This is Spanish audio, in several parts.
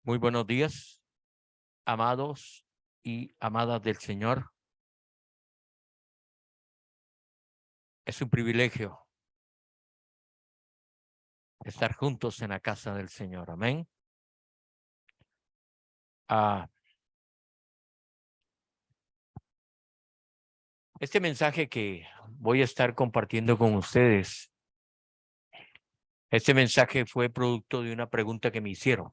Muy buenos días, amados y amadas del Señor. Es un privilegio estar juntos en la casa del Señor. Amén. Ah, este mensaje que voy a estar compartiendo con ustedes, este mensaje fue producto de una pregunta que me hicieron.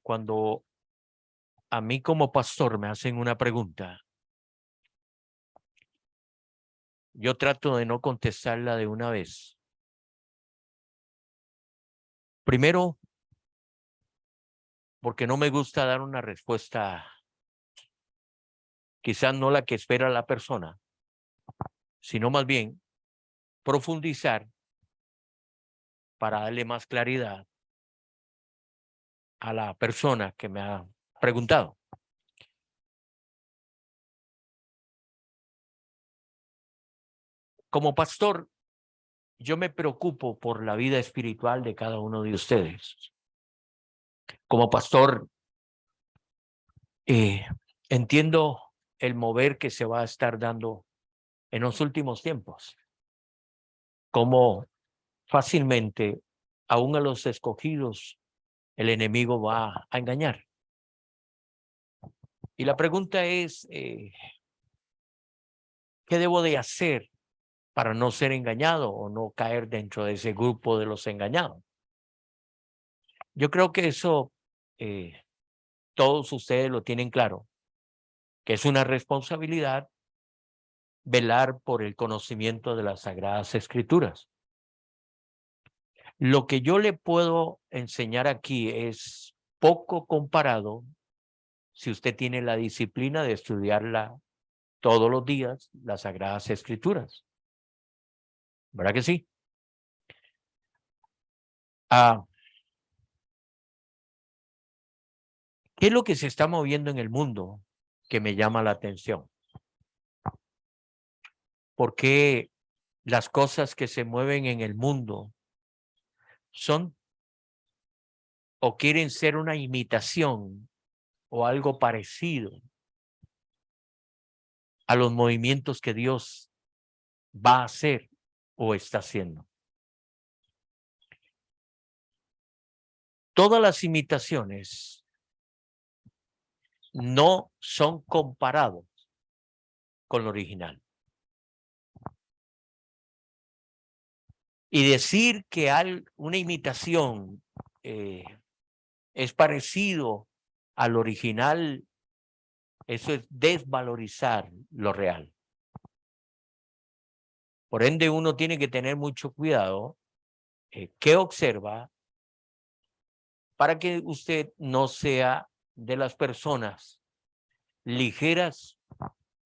Cuando a mí como pastor me hacen una pregunta, yo trato de no contestarla de una vez. Primero, porque no me gusta dar una respuesta, quizás no la que espera la persona, sino más bien profundizar para darle más claridad a la persona que me ha preguntado. Como pastor, yo me preocupo por la vida espiritual de cada uno de ustedes. Como pastor, eh, entiendo el mover que se va a estar dando en los últimos tiempos, cómo fácilmente, aún a los escogidos, el enemigo va a engañar. Y la pregunta es, ¿qué debo de hacer para no ser engañado o no caer dentro de ese grupo de los engañados? Yo creo que eso todos ustedes lo tienen claro, que es una responsabilidad velar por el conocimiento de las Sagradas Escrituras. Lo que yo le puedo enseñar aquí es poco comparado si usted tiene la disciplina de estudiarla todos los días, las Sagradas Escrituras. ¿Verdad que sí? Ah, ¿qué es lo que se está moviendo en el mundo que me llama la atención? ¿Por qué las cosas que se mueven en el mundo son o quieren ser una imitación o algo parecido a los movimientos que Dios va a hacer o está haciendo? Todas las imitaciones no son comparados con lo original. Y decir que una imitación es parecido al original, eso es desvalorizar lo real. Por ende, uno tiene que tener mucho cuidado qué observa para que usted no sea de las personas ligeras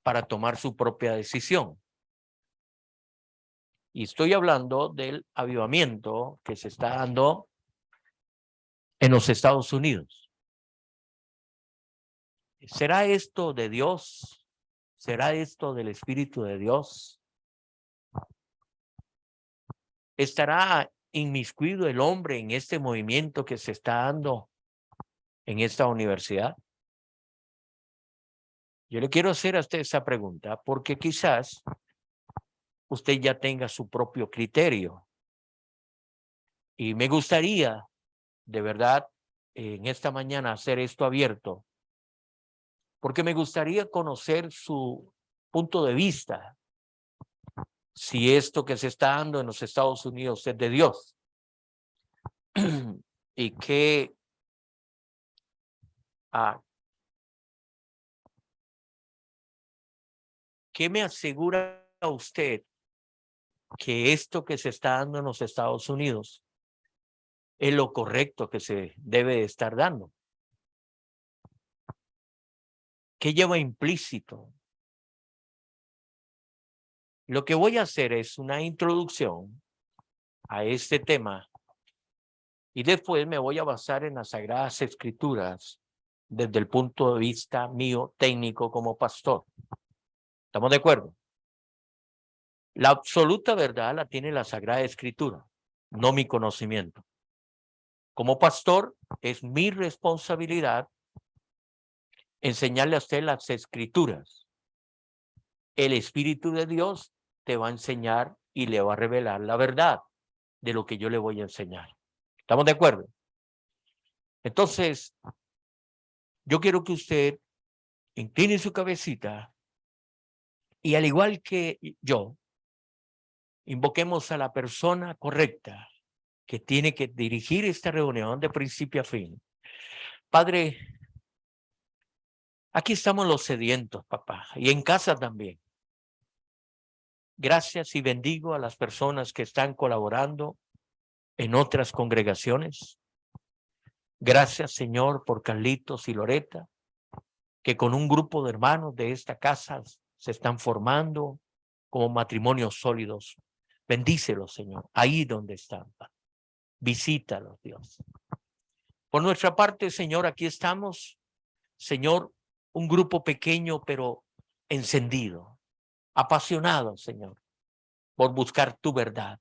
para tomar su propia decisión. Y estoy hablando del avivamiento que se está dando en los Estados Unidos. ¿Será esto de Dios? ¿Será esto del Espíritu de Dios? ¿Estará inmiscuido el hombre en este movimiento que se está dando en esta universidad? Yo le quiero hacer a usted esa pregunta porque quizás usted ya tenga su propio criterio. Y me gustaría, de verdad, en esta mañana hacer esto abierto, porque me gustaría conocer su punto de vista, si esto que se está dando en los Estados Unidos es de Dios. Y ah, ¿qué me asegura usted que esto que se está dando en los Estados Unidos es lo correcto que se debe de estar dando? ¿Qué lleva implícito? Lo que voy a hacer es una introducción a este tema y después me voy a basar en las Sagradas Escrituras desde el punto de vista mío técnico como pastor. ¿Estamos de acuerdo? La absoluta verdad la tiene la Sagrada Escritura, no mi conocimiento. Como pastor, es mi responsabilidad enseñarle a usted las escrituras. El Espíritu de Dios te va a enseñar y le va a revelar la verdad de lo que yo le voy a enseñar. ¿Estamos de acuerdo? Entonces, yo quiero que usted incline su cabecita y, al igual que yo, invoquemos a la persona correcta que tiene que dirigir esta reunión de principio a fin. Padre, aquí estamos los sedientos, papá, y en casa también. Gracias y bendigo a las personas que están colaborando en otras congregaciones. Gracias, Señor, por Carlitos y Loreta, que con un grupo de hermanos de esta casa se están formando como matrimonios sólidos. Bendícelos, Señor, ahí donde están. Visítalos, Dios. Por nuestra parte, Señor, aquí estamos, Señor, un grupo pequeño pero encendido, apasionado, Señor, por buscar tu verdad.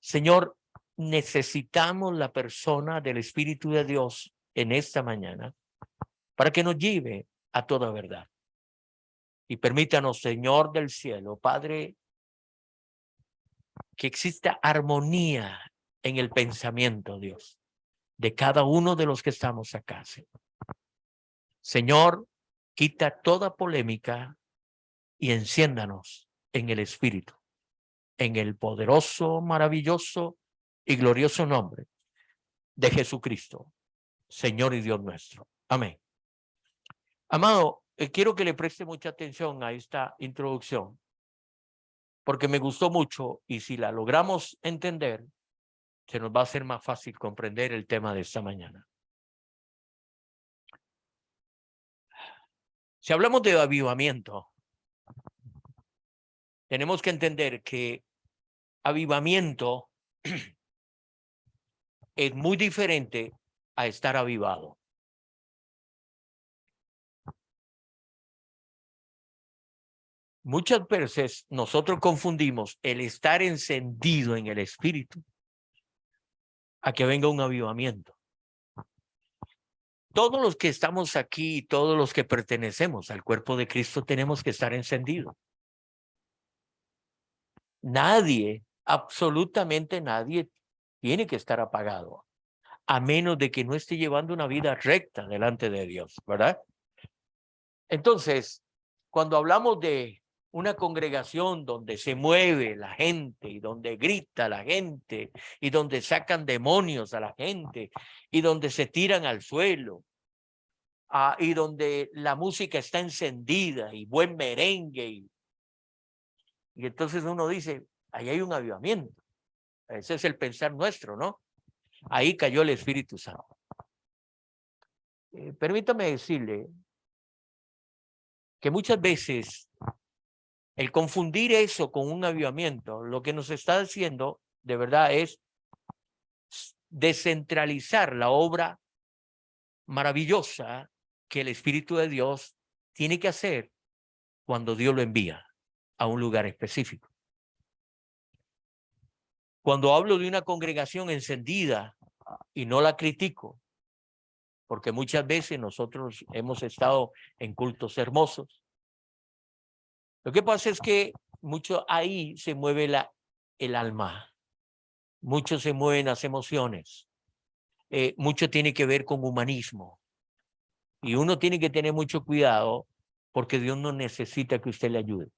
Señor, necesitamos la persona del Espíritu de Dios en esta mañana para que nos lleve a toda verdad. Y permítanos, Señor del cielo, Padre, que exista armonía en el pensamiento, Dios, de cada uno de los que estamos acá. Señor, quita toda polémica y enciéndanos en el Espíritu, en el poderoso, maravilloso y glorioso nombre de Jesucristo, Señor y Dios nuestro. Amén. Amado, quiero que le preste mucha atención a esta introducción, porque me gustó mucho y si la logramos entender, se nos va a hacer más fácil comprender el tema de esta mañana. Si hablamos de avivamiento, tenemos que entender que avivamiento es muy diferente a estar avivado. Muchas veces nosotros confundimos el estar encendido en el Espíritu a que venga un avivamiento. Todos los que estamos aquí, todos los que pertenecemos al cuerpo de Cristo, tenemos que estar encendidos. Nadie, absolutamente nadie, tiene que estar apagado, a menos de que no esté llevando una vida recta delante de Dios, ¿verdad? Entonces, cuando hablamos de una congregación donde se mueve la gente y donde grita la gente y donde sacan demonios a la gente y donde se tiran al suelo y donde la música está encendida y buen merengue y entonces uno dice, ahí hay un avivamiento. Ese es el pensar nuestro, ¿no? Ahí cayó el Espíritu Santo. Permítame decirle que muchas veces el confundir eso con un avivamiento, lo que nos está haciendo de verdad es descentralizar la obra maravillosa que el Espíritu de Dios tiene que hacer cuando Dios lo envía a un lugar específico. Cuando hablo de una congregación encendida, y no la critico, porque muchas veces nosotros hemos estado en cultos hermosos, lo que pasa es que mucho ahí se mueve el alma, mucho se mueven las emociones, mucho tiene que ver con humanismo. Y uno tiene que tener mucho cuidado porque Dios no necesita que usted le ayude.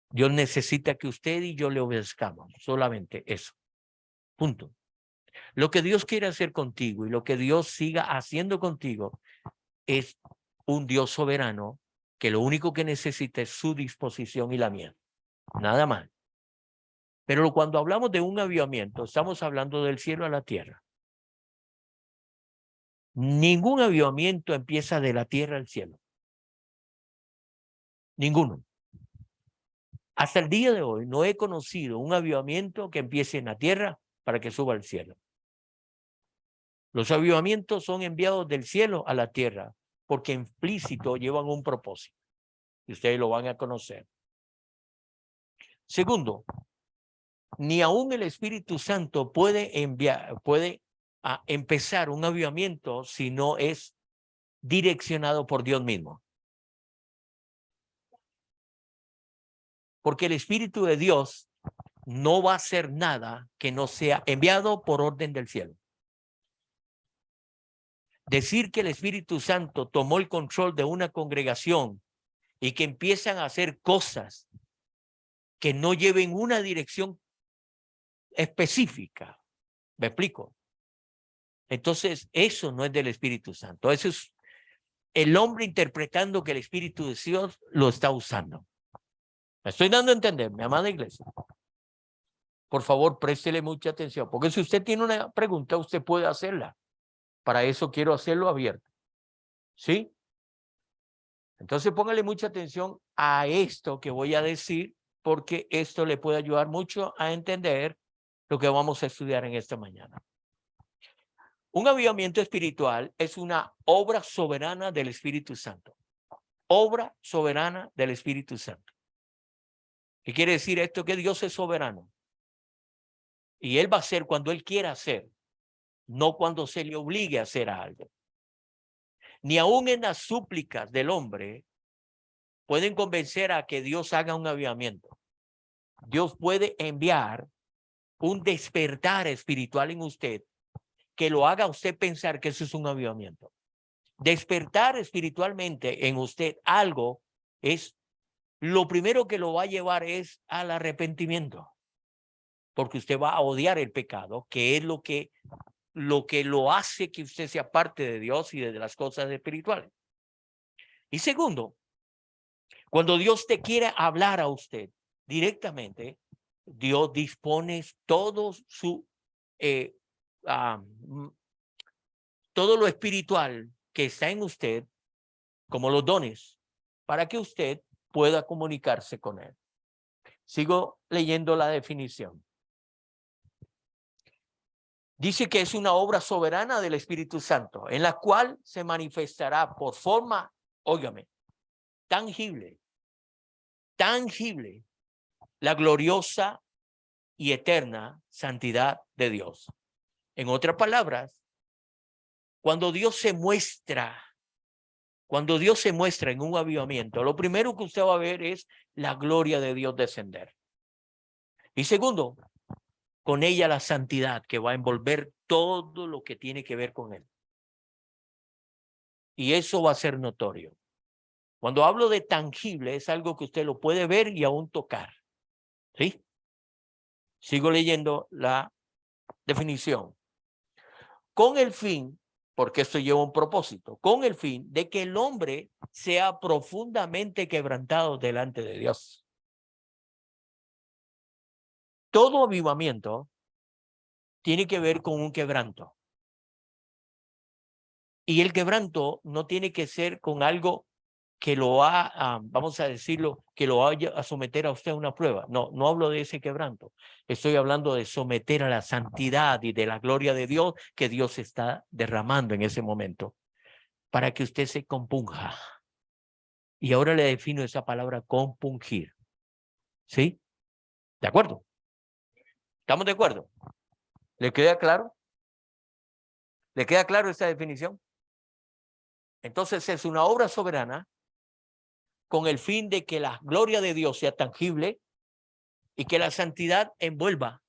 Dios necesita que usted y yo le obedezcamos, solamente eso. Punto. Lo que Dios quiere hacer contigo y lo que Dios siga haciendo contigo es un Dios soberano que lo único que necesita es su disposición y la mía. Nada más. Pero cuando hablamos de un avivamiento, estamos hablando del cielo a la tierra. Ningún avivamiento empieza de la tierra al cielo. Ninguno. Hasta el día de hoy no he conocido un avivamiento que empiece en la tierra para que suba al cielo. Los avivamientos son enviados del cielo a la tierra porque implícito llevan un propósito. Y ustedes lo van a conocer. Segundo, ni aún el Espíritu Santo puede a empezar un avivamiento si no es direccionado por Dios mismo. Porque el Espíritu de Dios no va a hacer nada que no sea enviado por orden del cielo. Decir que el Espíritu Santo tomó el control de una congregación y que empiezan a hacer cosas que no lleven una dirección específica. ¿Me explico? Entonces, eso no es del Espíritu Santo. Eso es el hombre interpretando que el Espíritu de Dios lo está usando. Me estoy dando a entender, mi amada iglesia. Por favor, préstele mucha atención, porque si usted tiene una pregunta, usted puede hacerla. Para eso quiero hacerlo abierto. ¿Sí? Entonces, póngale mucha atención a esto que voy a decir, porque esto le puede ayudar mucho a entender lo que vamos a estudiar en esta mañana. Un avivamiento espiritual es una obra soberana del Espíritu Santo. Obra soberana del Espíritu Santo. ¿Qué quiere decir esto? Que Dios es soberano. Y Él va a hacer cuando Él quiera hacer, no cuando se le obligue a hacer algo. Ni aún en las súplicas del hombre pueden convencer a que Dios haga un avivamiento. Dios puede enviar un despertar espiritual en usted que lo haga a usted pensar que eso es un avivamiento. Despertar espiritualmente en usted algo es lo primero que lo va a llevar es al arrepentimiento, porque usted va a odiar el pecado, que es lo que lo hace que usted sea parte de Dios y de las cosas espirituales. Y segundo, cuando Dios te quiere hablar a usted directamente, Dios dispone todo todo lo espiritual que está en usted, como los dones, para que usted pueda comunicarse con Él. Sigo leyendo la definición. Dice que es una obra soberana del Espíritu Santo, en la cual se manifestará por forma, óigame, tangible, la gloriosa y eterna santidad de Dios. En otras palabras, cuando Dios se muestra en un avivamiento, lo primero que usted va a ver es la gloria de Dios descender. Y segundo, con ella la santidad que va a envolver todo lo que tiene que ver con Él. Y eso va a ser notorio. Cuando hablo de tangible, es algo que usted lo puede ver y aún tocar. ¿Sí? Sigo leyendo la definición. Con el fin, porque esto lleva un propósito, con el fin de que el hombre sea profundamente quebrantado delante de Dios. Todo avivamiento tiene que ver con un quebranto. Y el quebranto no tiene que ser con algo que lo vamos a decirlo, que lo vaya a someter a usted a una prueba. No, no hablo de ese quebranto. Estoy hablando de someter a la santidad y de la gloria de Dios que Dios está derramando en ese momento para que usted se compunja. Y ahora le defino esa palabra compungir. ¿Sí? ¿De acuerdo? ¿Estamos de acuerdo? ¿Le queda claro? ¿Le queda claro esta definición? Entonces es una obra soberana con el fin de que la gloria de Dios sea tangible y que la santidad envuelva,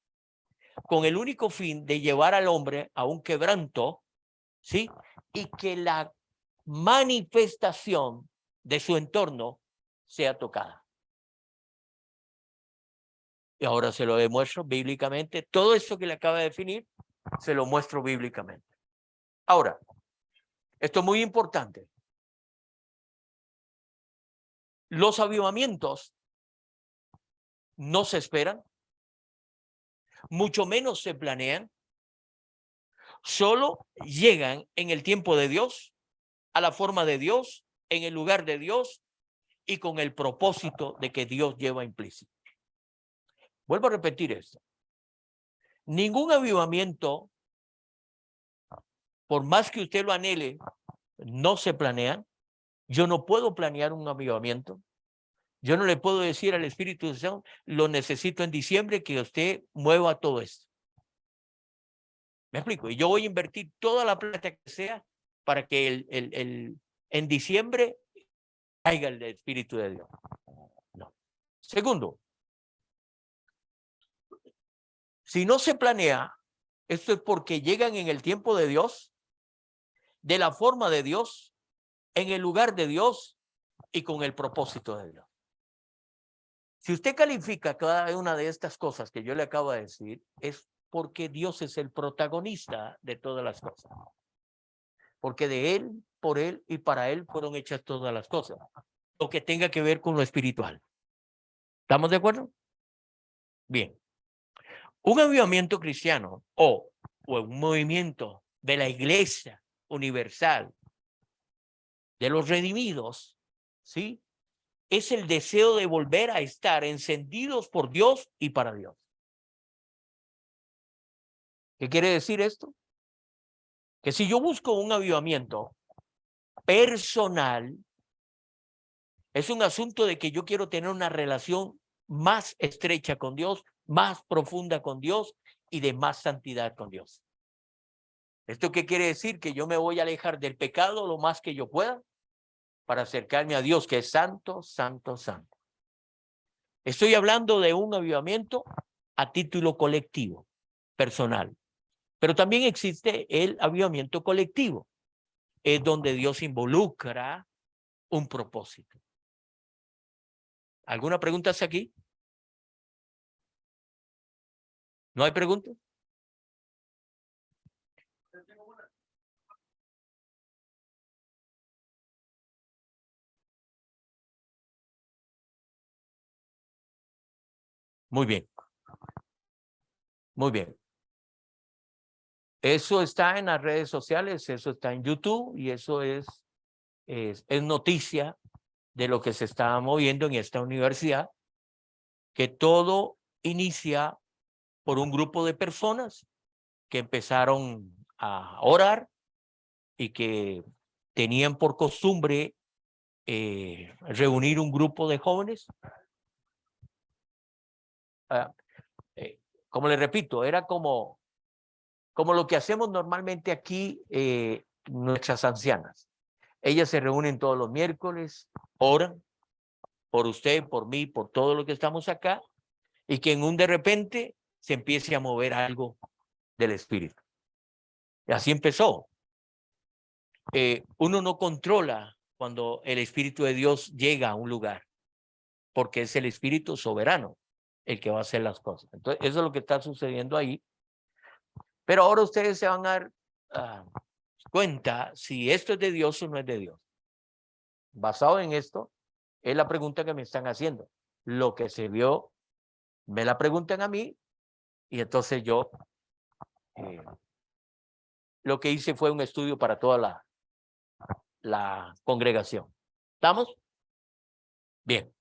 con el único fin de llevar al hombre a un quebranto, ¿sí? Y que la manifestación de su entorno sea tocada. Y ahora se lo demuestro bíblicamente. Todo eso que le acaba de definir, se lo muestro bíblicamente. Ahora, esto es muy importante. Los avivamientos no se esperan, mucho menos se planean, solo llegan en el tiempo de Dios, a la forma de Dios, en el lugar de Dios y con el propósito de que Dios lleva implícito. Vuelvo a repetir esto. Ningún avivamiento, por más que usted lo anhele, no se planea. Yo no puedo planear un avivamiento. Yo no le puedo decir al Espíritu Santo, lo necesito en diciembre, que usted mueva todo esto. ¿Me explico? Y yo voy a invertir toda la plata que sea para que en diciembre caiga el Espíritu de Dios. No. Segundo, si no se planea, esto es porque llegan en el tiempo de Dios, de la forma de Dios, en el lugar de Dios y con el propósito de Dios. Si usted califica cada una de estas cosas que yo le acabo de decir, es porque Dios es el protagonista de todas las cosas. Porque de Él, por Él y para Él fueron hechas todas las cosas. Lo que tenga que ver con lo espiritual. ¿Estamos de acuerdo? Bien. Un avivamiento cristiano o un movimiento de la iglesia universal de los redimidos, ¿sí? Es el deseo de volver a estar encendidos por Dios y para Dios. ¿Qué quiere decir esto? Que si yo busco un avivamiento personal, es un asunto de que yo quiero tener una relación más estrecha con Dios, más profunda con Dios y de más santidad con Dios. ¿Esto qué quiere decir? Que yo me voy a alejar del pecado lo más que yo pueda para acercarme a Dios, que es santo, santo, santo. Estoy hablando de un avivamiento a título colectivo, personal. Pero también existe el avivamiento colectivo, es donde Dios involucra un propósito. ¿Alguna pregunta hacia aquí? ¿No hay preguntas? Muy bien, muy bien. Eso está en las redes sociales, eso está en YouTube y eso es noticia de lo que se está moviendo en esta universidad, que todo inicia por un grupo de personas que empezaron a orar y que tenían por costumbre reunir un grupo de jóvenes. Como les repito, era como lo que hacemos normalmente aquí nuestras ancianas. Ellas se reúnen todos los miércoles, oran por usted, por mí, por todo lo que estamos acá, y que en un de repente se empiece a mover algo del espíritu. Y así empezó. Uno no controla cuando el Espíritu de Dios llega a un lugar, porque es el Espíritu soberano el que va a hacer las cosas. Entonces, eso es lo que está sucediendo ahí. Pero ahora ustedes se van a dar cuenta si esto es de Dios o no es de Dios. Basado en esto, es la pregunta que me están haciendo. Lo que se vio, me la preguntan a mí, y entonces yo lo que hice fue un estudio para toda la congregación. ¿Estamos? Bien.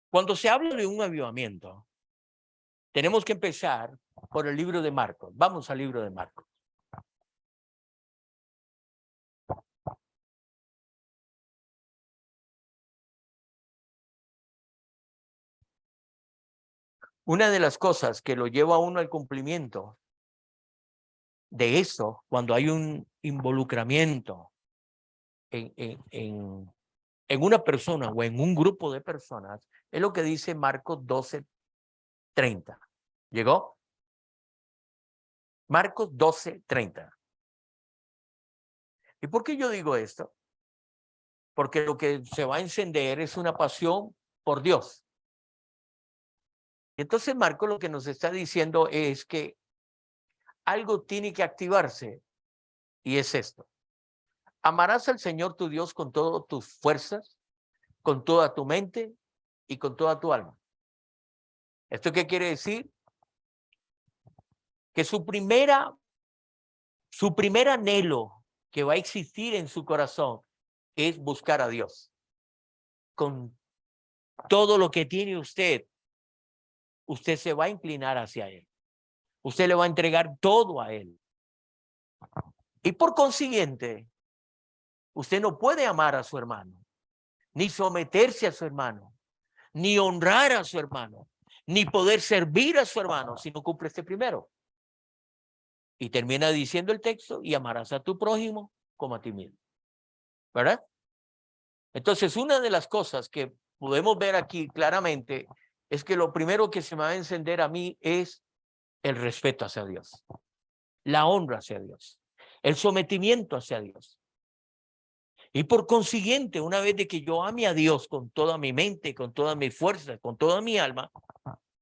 Cuando se habla de un avivamiento, tenemos que empezar por el libro de Marcos. Vamos al libro de Marcos. Una de las cosas que lo lleva a uno al cumplimiento de eso, cuando hay un involucramiento en una persona o en un grupo de personas, es lo que dice Marcos 12:30. ¿Llegó? Marcos 12:30. ¿Y por qué yo digo esto? Porque lo que se va a encender es una pasión por Dios. Entonces Marcos lo que nos está diciendo es que algo tiene que activarse, y es esto. Amarás al Señor tu Dios con todas tus fuerzas, con toda tu mente y con toda tu alma. ¿Esto qué quiere decir? Que su primer anhelo que va a existir en su corazón es buscar a Dios. Con todo lo que tiene usted se va a inclinar hacia Él. Usted le va a entregar todo a Él. Y por consiguiente, usted no puede amar a su hermano, ni someterse a su hermano, ni honrar a su hermano, ni poder servir a su hermano si no cumple este primero. Y termina diciendo el texto, y amarás a tu prójimo como a ti mismo. ¿Verdad? Entonces, una de las cosas que podemos ver aquí claramente es que lo primero que se me va a encender a mí es el respeto hacia Dios, la honra hacia Dios, el sometimiento hacia Dios. Y por consiguiente, una vez de que yo ame a Dios con toda mi mente, con toda mi fuerza, con toda mi alma,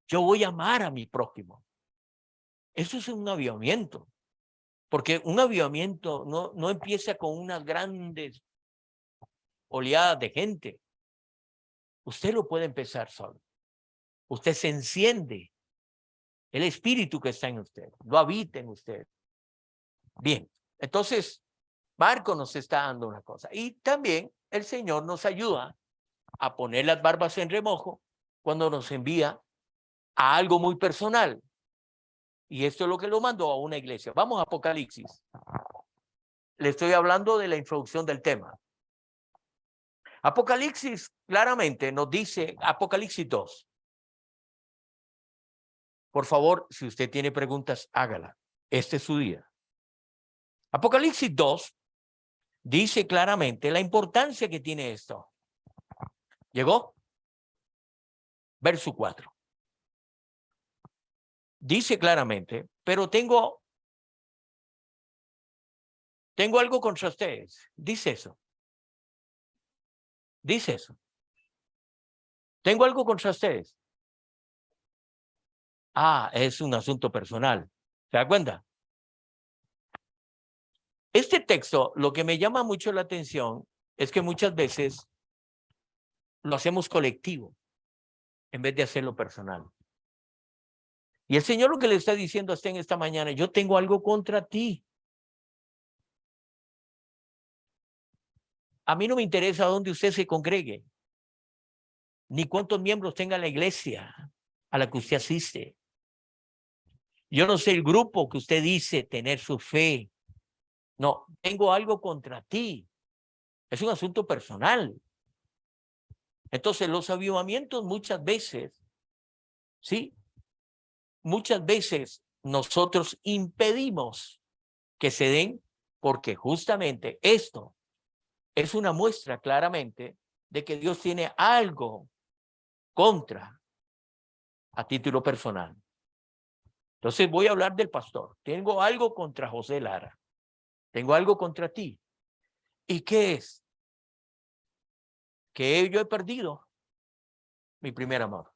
yo voy a amar a mi prójimo. Eso es un avivamiento, porque un avivamiento no empieza con unas grandes oleadas de gente. Usted lo puede empezar solo. Usted se enciende. El espíritu que está en usted, lo habita en usted. Bien, entonces, Marco nos está dando una cosa. Y también el Señor nos ayuda a poner las barbas en remojo cuando nos envía a algo muy personal. Y esto es lo que lo mandó a una iglesia. Vamos a Apocalipsis. Le estoy hablando de la introducción del tema. Apocalipsis claramente nos dice, Apocalipsis 2. Por favor, si usted tiene preguntas, hágala. Este es su día. Apocalipsis 2 dice claramente la importancia que tiene esto. ¿Llegó? Verso 4. Dice claramente, pero tengo algo contra ustedes. Dice eso. Dice eso. Tengo algo contra ustedes. Ah, es un asunto personal. ¿Se da cuenta? Este texto, lo que me llama mucho la atención es que muchas veces lo hacemos colectivo en vez de hacerlo personal. Y el Señor lo que le está diciendo a usted en esta mañana, yo tengo algo contra ti. A mí no me interesa dónde usted se congregue, ni cuántos miembros tenga la iglesia a la que usted asiste. Yo no sé el grupo que usted dice tener su fe. No, tengo algo contra ti. Es un asunto personal. Entonces, los avivamientos muchas veces, ¿sí? Muchas veces nosotros impedimos que se den porque justamente esto es una muestra claramente de que Dios tiene algo contra a título personal. Entonces voy a hablar del pastor. Tengo algo contra José Lara. Tengo algo contra ti. ¿Y qué es? Que yo he perdido mi primer amor.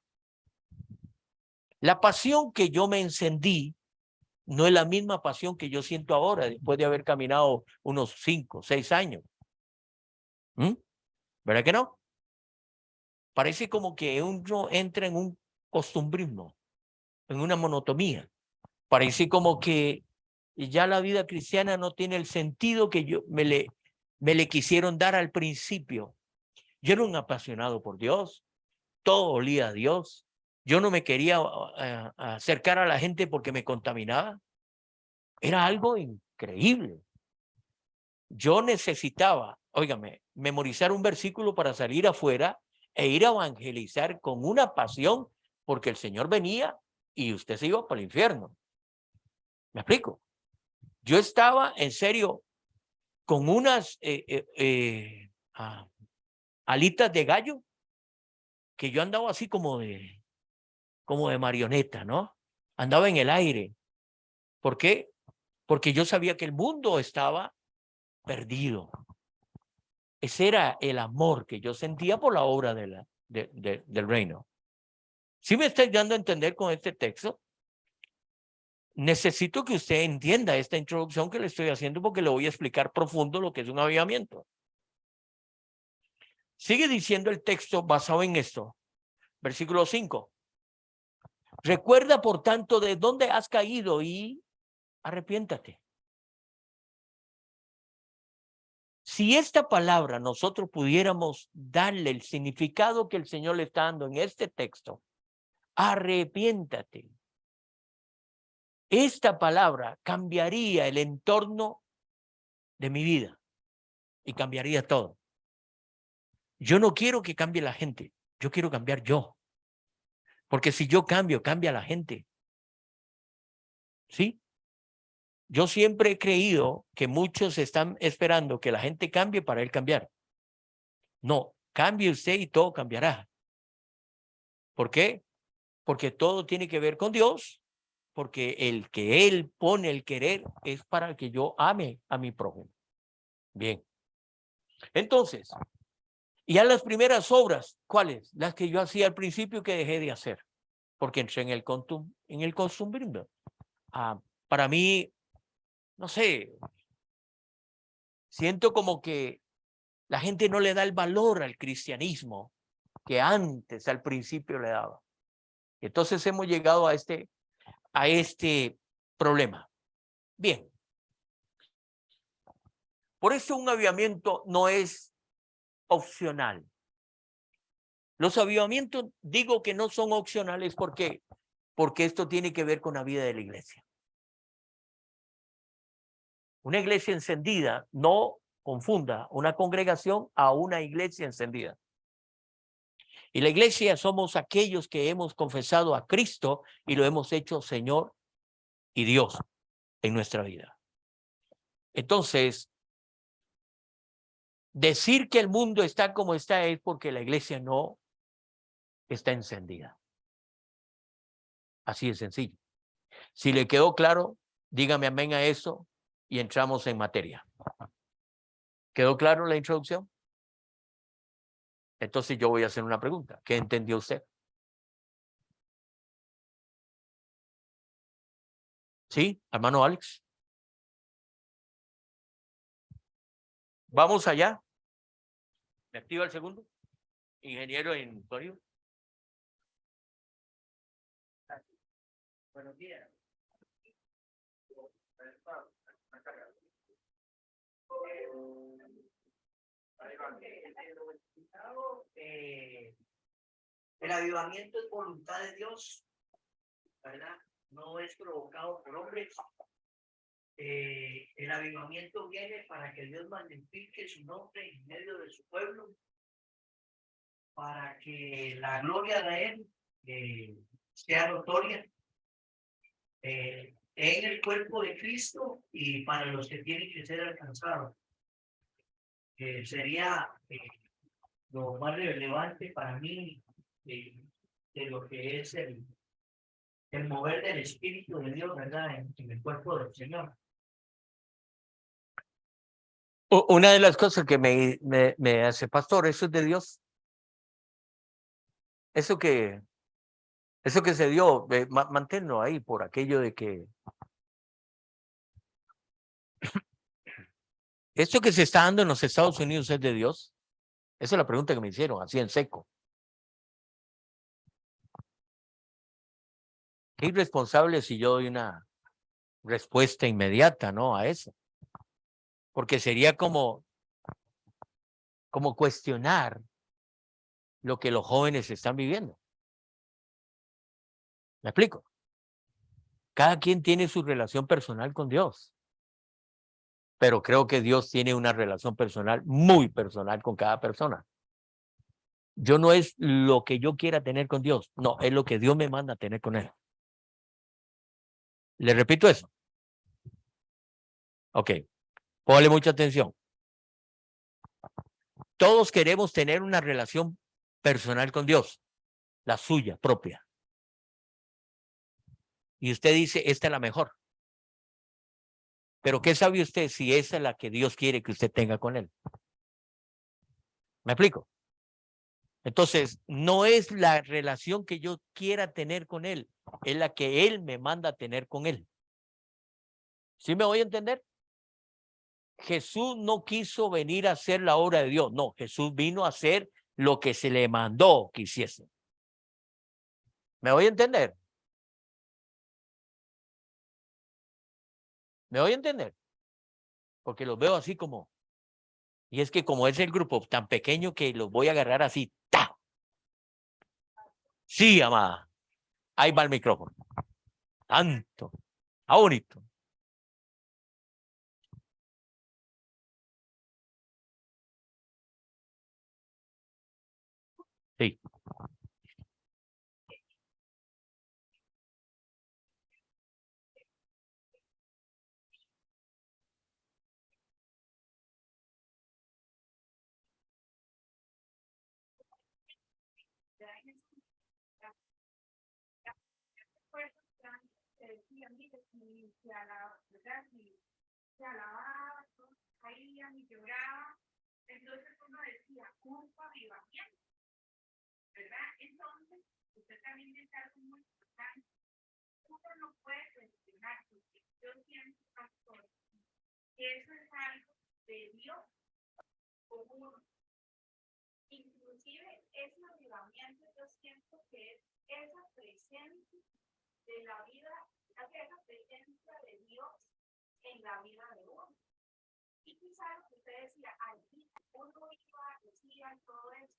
La pasión que yo me encendí no es la misma pasión que yo siento ahora, después de haber caminado unos 5, 6 años. ¿Verdad que no? Parece como que uno entra en un costumbrismo, en una monotonía. Parece como que ya la vida cristiana no tiene el sentido que me le quisieron dar al principio. Yo era un apasionado por Dios, todo olía a Dios. Yo no me quería acercar a la gente porque me contaminaba. Era algo increíble. Yo necesitaba, óigame, memorizar un versículo para salir afuera e ir a evangelizar con una pasión porque el Señor venía y usted se iba para el infierno. ¿Me explico? Yo estaba en serio con unas alitas de gallo que yo andaba así como de marioneta, ¿no? Andaba en el aire. ¿Por qué? Porque yo sabía que el mundo estaba perdido. Ese era el amor que yo sentía por la obra del reino. ¿Sí me estoy dando a entender con este texto? Necesito que usted entienda esta introducción que le estoy haciendo porque le voy a explicar profundo lo que es un avivamiento. Sigue diciendo el texto basado en esto. Versículo 5. Recuerda, por tanto, de dónde has caído y arrepiéntate. Si esta palabra nosotros pudiéramos darle el significado que el Señor le está dando en este texto, arrepiéntate. Esta palabra cambiaría el entorno de mi vida y cambiaría todo. Yo no quiero que cambie la gente, yo quiero cambiar yo. Porque si yo cambio, cambia la gente. ¿Sí? Yo siempre he creído que muchos están esperando que la gente cambie para él cambiar. No, cambie usted y todo cambiará. ¿Por qué? Porque todo tiene que ver con Dios, porque el que Él pone el querer es para que yo ame a mi prójimo. Bien. Entonces, ya las primeras obras, ¿cuáles? Las que yo hacía al principio que dejé de hacer, porque entré en el costumbrismo. Para mí, no sé, siento como que la gente no le da el valor al cristianismo que antes, al principio le daba. Entonces hemos llegado a este problema. Bien. Por eso un avivamiento no es opcional. Los avivamientos digo que no son opcionales porque esto tiene que ver con la vida de la iglesia. Una iglesia encendida, no confunda una congregación a una iglesia encendida. Y la iglesia somos aquellos que hemos confesado a Cristo y lo hemos hecho Señor y Dios en nuestra vida. Entonces, decir que el mundo está como está es porque la iglesia no está encendida. Así de sencillo. Si le quedó claro, dígame amén a eso y entramos en materia. ¿Quedó claro la introducción? Entonces yo voy a hacer una pregunta. ¿Qué entendió usted? ¿Sí, hermano Alex? Vamos allá. ¿Me activa el segundo? Ingeniero en Torio. Buenos días. El avivamiento es voluntad de Dios, ¿verdad? No es provocado por hombres. El avivamiento viene para que Dios magnifique su nombre en medio de su pueblo, para que la gloria de Él sea notoria en el cuerpo de Cristo y para los que tienen que ser alcanzados. Sería lo más relevante para mí de lo que es el mover del Espíritu de Dios, ¿verdad? En el cuerpo del Señor. Una de las cosas que me hace, pastor, eso es de Dios. Eso que se dio, manténlo ahí por aquello de que esto que se está dando en los Estados Unidos es de Dios. Esa es la pregunta que me hicieron, así en seco. Qué irresponsable si yo doy una respuesta inmediata, ¿no? A eso. Porque sería como cuestionar lo que los jóvenes están viviendo. ¿Me explico? Cada quien tiene su relación personal con Dios. Pero creo que Dios tiene una relación personal, muy personal con cada persona. Yo no es lo que yo quiera tener con Dios, no, es lo que Dios me manda a tener con Él. Le repito eso. Ok, póngale mucha atención. Todos queremos tener una relación personal con Dios, la suya propia. Y usted dice, esta es la mejor. Pero ¿qué sabe usted si esa es la que Dios quiere que usted tenga con Él? ¿Me explico? Entonces, no es la relación que yo quiera tener con Él, es la que Él me manda a tener con Él. ¿Sí me voy a entender? Jesús no quiso venir a hacer la obra de Dios, no, Jesús vino a hacer lo que se le mandó que hiciese. ¿Me voy a entender? ¿Me voy a entender? Porque los veo así como, y es que como es el grupo tan pequeño que los voy a agarrar así, ¡ta! Sí, amada, ahí va el micrófono. Tanto, bonito. Sí. Se alababa, caían y lloraban. Entonces uno decía, un avivamiento, ¿verdad? Entonces, usted también dice algo muy importante. Uno no puede cuestionar, porque yo siento, pastor, que eso es algo de Dios común. Inclusive, ese avivamiento yo siento que es esa presencia de la vida, esa presencia de Dios en la vida de uno. Y quizás lo que usted decía, allí uno iba, decía todo eso.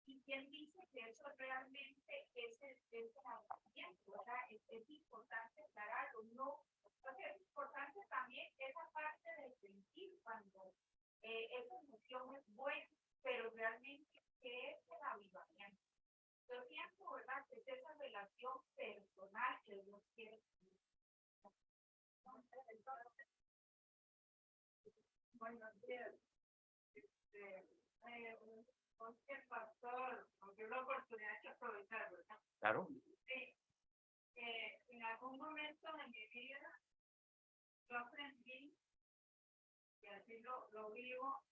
¿Y quién dice que eso realmente es el avivamiento? O sea, es importante aclararlo. No, porque es importante también esa parte de sentir cuando esa emoción es buena, pero realmente, ¿qué es el avivamiento? Yo siento, ¿verdad?, que es esa relación personal que Dios quiere. Buenos días. Porque pastor, porque una oportunidad que aprovechar, ¿verdad? Claro. Sí. En algún momento de mi vida, yo aprendí, y así lo vivo,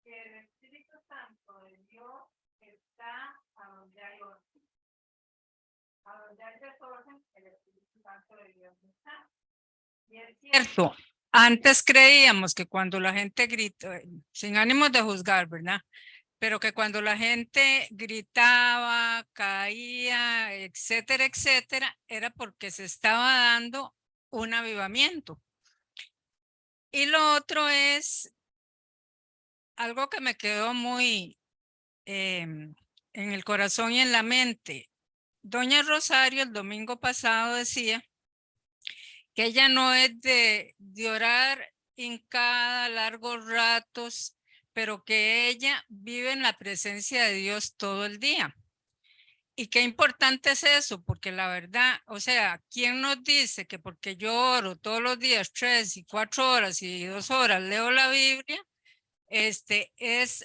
que el Espíritu Santo de Dios está a donde hay orden. A donde hay desorden, el Espíritu Santo de Dios no está. Y es cierto, antes creíamos que cuando la gente grita, sin ánimos de juzgar, ¿verdad?, pero que cuando la gente gritaba, caía, etcétera, etcétera, era porque se estaba dando un avivamiento. Y lo otro es algo que me quedó muy en el corazón y en la mente. Doña Rosario el domingo pasado decía que ella no es de orar hincada largos ratos, pero que ella vive en la presencia de Dios todo el día. Y qué importante es eso, porque la verdad, o sea, ¿quién nos dice que porque yo oro todos los días 3 y 4 horas y 2 horas leo la Biblia, es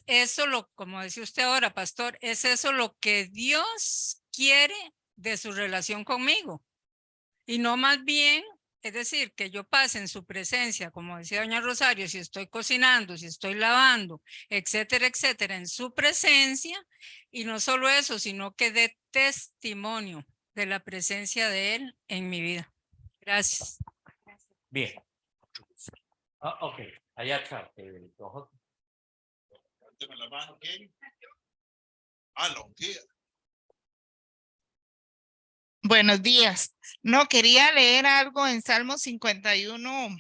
eso lo, como decía usted ahora, pastor, es eso lo que Dios quiere de su relación conmigo? Y no más bien, es decir, que yo pase en su presencia, como decía doña Rosario, si estoy cocinando, si estoy lavando, etcétera, etcétera, en su presencia, y no solo eso, sino que dé testimonio de la presencia de Él en mi vida. Gracias. Bien. Ok, allá está. La mano, ¿quién? Ah, Longuía. Buenos días. No, quería leer algo en Salmo 51,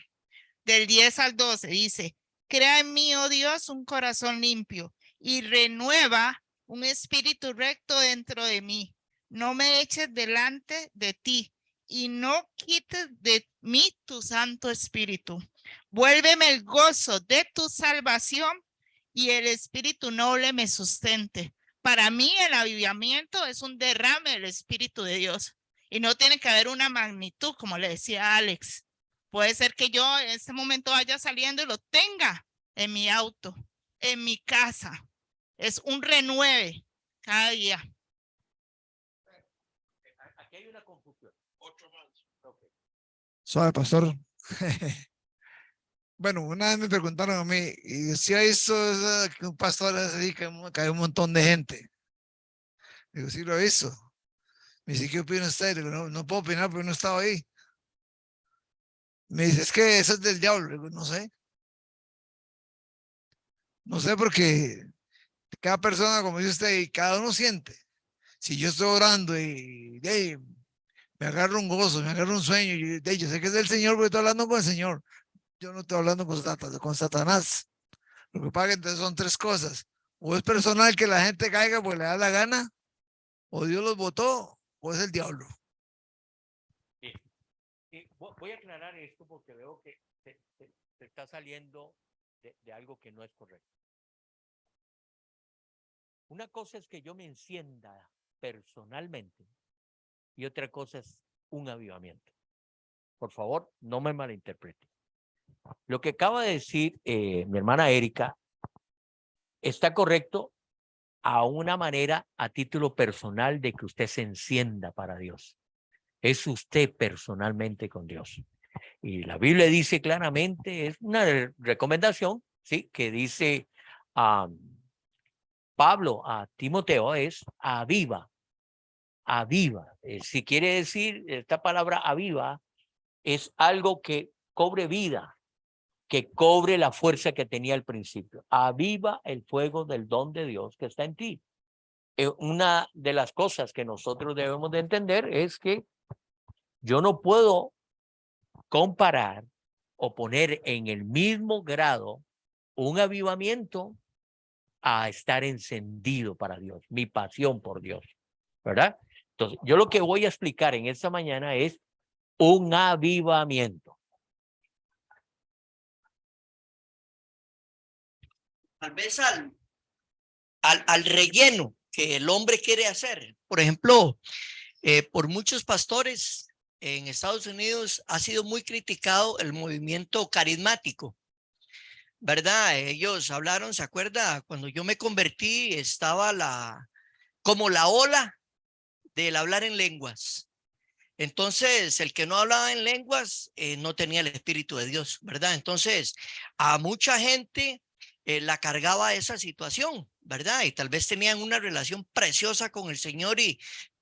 del 10 al 12. Dice, crea en mí, oh Dios, un corazón limpio y renueva un espíritu recto dentro de mí. No me eches delante de ti y no quites de mí tu santo espíritu. Vuélveme el gozo de tu salvación y el espíritu noble me sustente. Para mí el avivamiento es un derrame del Espíritu de Dios y no tiene que haber una magnitud, como le decía Alex. Puede ser que yo en este momento vaya saliendo y lo tenga en mi auto, en mi casa. Es un renueve cada día. Aquí hay una confusión. Otro más. Okay. Suave, pastor. Bueno, una vez me preguntaron a mí, y si hay eso, que un pastor se dedica que hay un montón de gente. Digo, sí lo hizo. Me dice, ¿qué opina usted? Digo, no, no puedo opinar porque no estaba ahí. Me dice, es que eso es del diablo. Digo, no sé. No sé porque cada persona, como dice usted, y cada uno siente. Si yo estoy orando y me agarro un gozo, me agarro un sueño, y yo sé que es del Señor porque estoy hablando con el Señor. Yo no estoy hablando con Satanás. Lo que pasa es que entonces son tres cosas. O es personal que la gente caiga porque le da la gana, o Dios los votó, o es el diablo. Bien. Voy a aclarar esto porque veo que se está saliendo de algo que no es correcto. Una cosa es que yo me encienda personalmente y otra cosa es un avivamiento. Por favor, no me malinterprete. Lo que acaba de decir mi hermana Erika está correcto a una manera, a título personal, de que usted se encienda para Dios. Es usted personalmente con Dios. Y la Biblia dice claramente, es una recomendación, ¿sí? Que dice Pablo a Timoteo, es aviva, aviva. Si quiere decir, esta palabra aviva es algo que cobre vida, que cobre la fuerza que tenía al principio. Aviva el fuego del don de Dios que está en ti. Una de las cosas que nosotros debemos de entender es que yo no puedo comparar o poner en el mismo grado un avivamiento a estar encendido para Dios, mi pasión por Dios, ¿verdad? Entonces, yo lo que voy a explicar en esta mañana es un avivamiento. Tal vez al relleno que el hombre quiere hacer. Por ejemplo, por muchos pastores en Estados Unidos ha sido muy criticado el movimiento carismático, ¿verdad? Ellos hablaron, ¿se acuerda? Cuando yo me convertí estaba como la ola del hablar en lenguas. Entonces, el que no hablaba en lenguas no tenía el Espíritu de Dios, ¿verdad? Entonces, a mucha gente la cargaba esa situación, ¿verdad? Y tal vez tenían una relación preciosa con el Señor,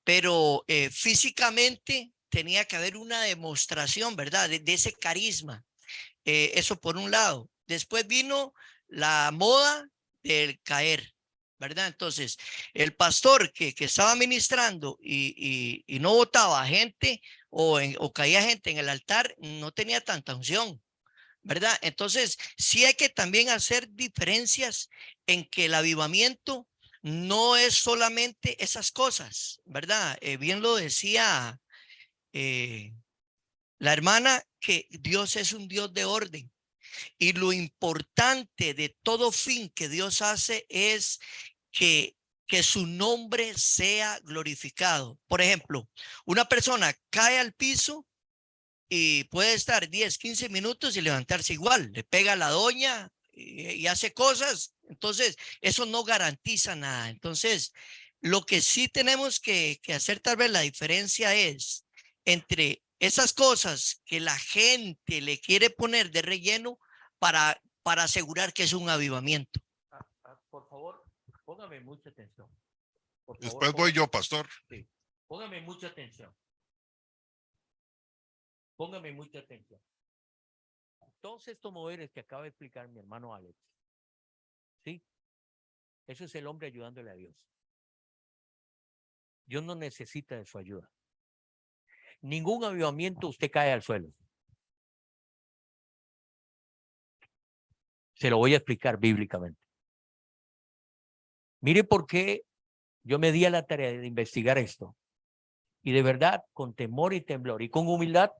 pero físicamente tenía que haber una demostración, ¿verdad? De ese carisma. Eso por un lado. Después vino la moda del caer, ¿verdad? Entonces, el pastor que estaba ministrando y no votaba gente o caía gente en el altar, no tenía tanta unción, ¿verdad? Entonces, sí hay que también hacer diferencias en que el avivamiento no es solamente esas cosas, ¿verdad? Bien lo decía la hermana, que Dios es un Dios de orden. Y lo importante de todo fin que Dios hace es que su nombre sea glorificado. Por ejemplo, una persona cae al piso y puede estar 10, 15 minutos y levantarse igual. Le pega a la doña y hace cosas. Entonces, eso no garantiza nada. Entonces, lo que sí tenemos que hacer tal vez la diferencia es entre esas cosas que la gente le quiere poner de relleno para asegurar que es un avivamiento. Por favor, póngame mucha atención. Por favor, Después voy yo, pastor. Sí. Póngame mucha atención. Póngame mucha atención. Todos estos modelos que acaba de explicar mi hermano Alex, ¿sí? Eso es el hombre ayudándole a Dios. Dios no necesita de su ayuda. Ningún avivamiento usted cae al suelo. Se lo voy a explicar bíblicamente. Mire por qué yo me di a la tarea de investigar esto. Y de verdad, con temor y temblor y con humildad,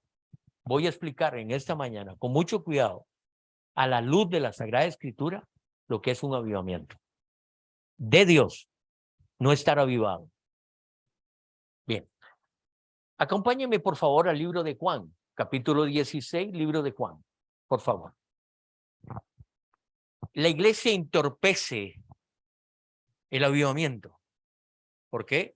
voy a explicar en esta mañana, con mucho cuidado, a la luz de la Sagrada Escritura, lo que es un avivamiento. De Dios, no estar avivado. Bien. Acompáñenme, por favor, al libro de Juan, capítulo 16, libro de Juan, por favor. La iglesia entorpece el avivamiento. ¿Por qué?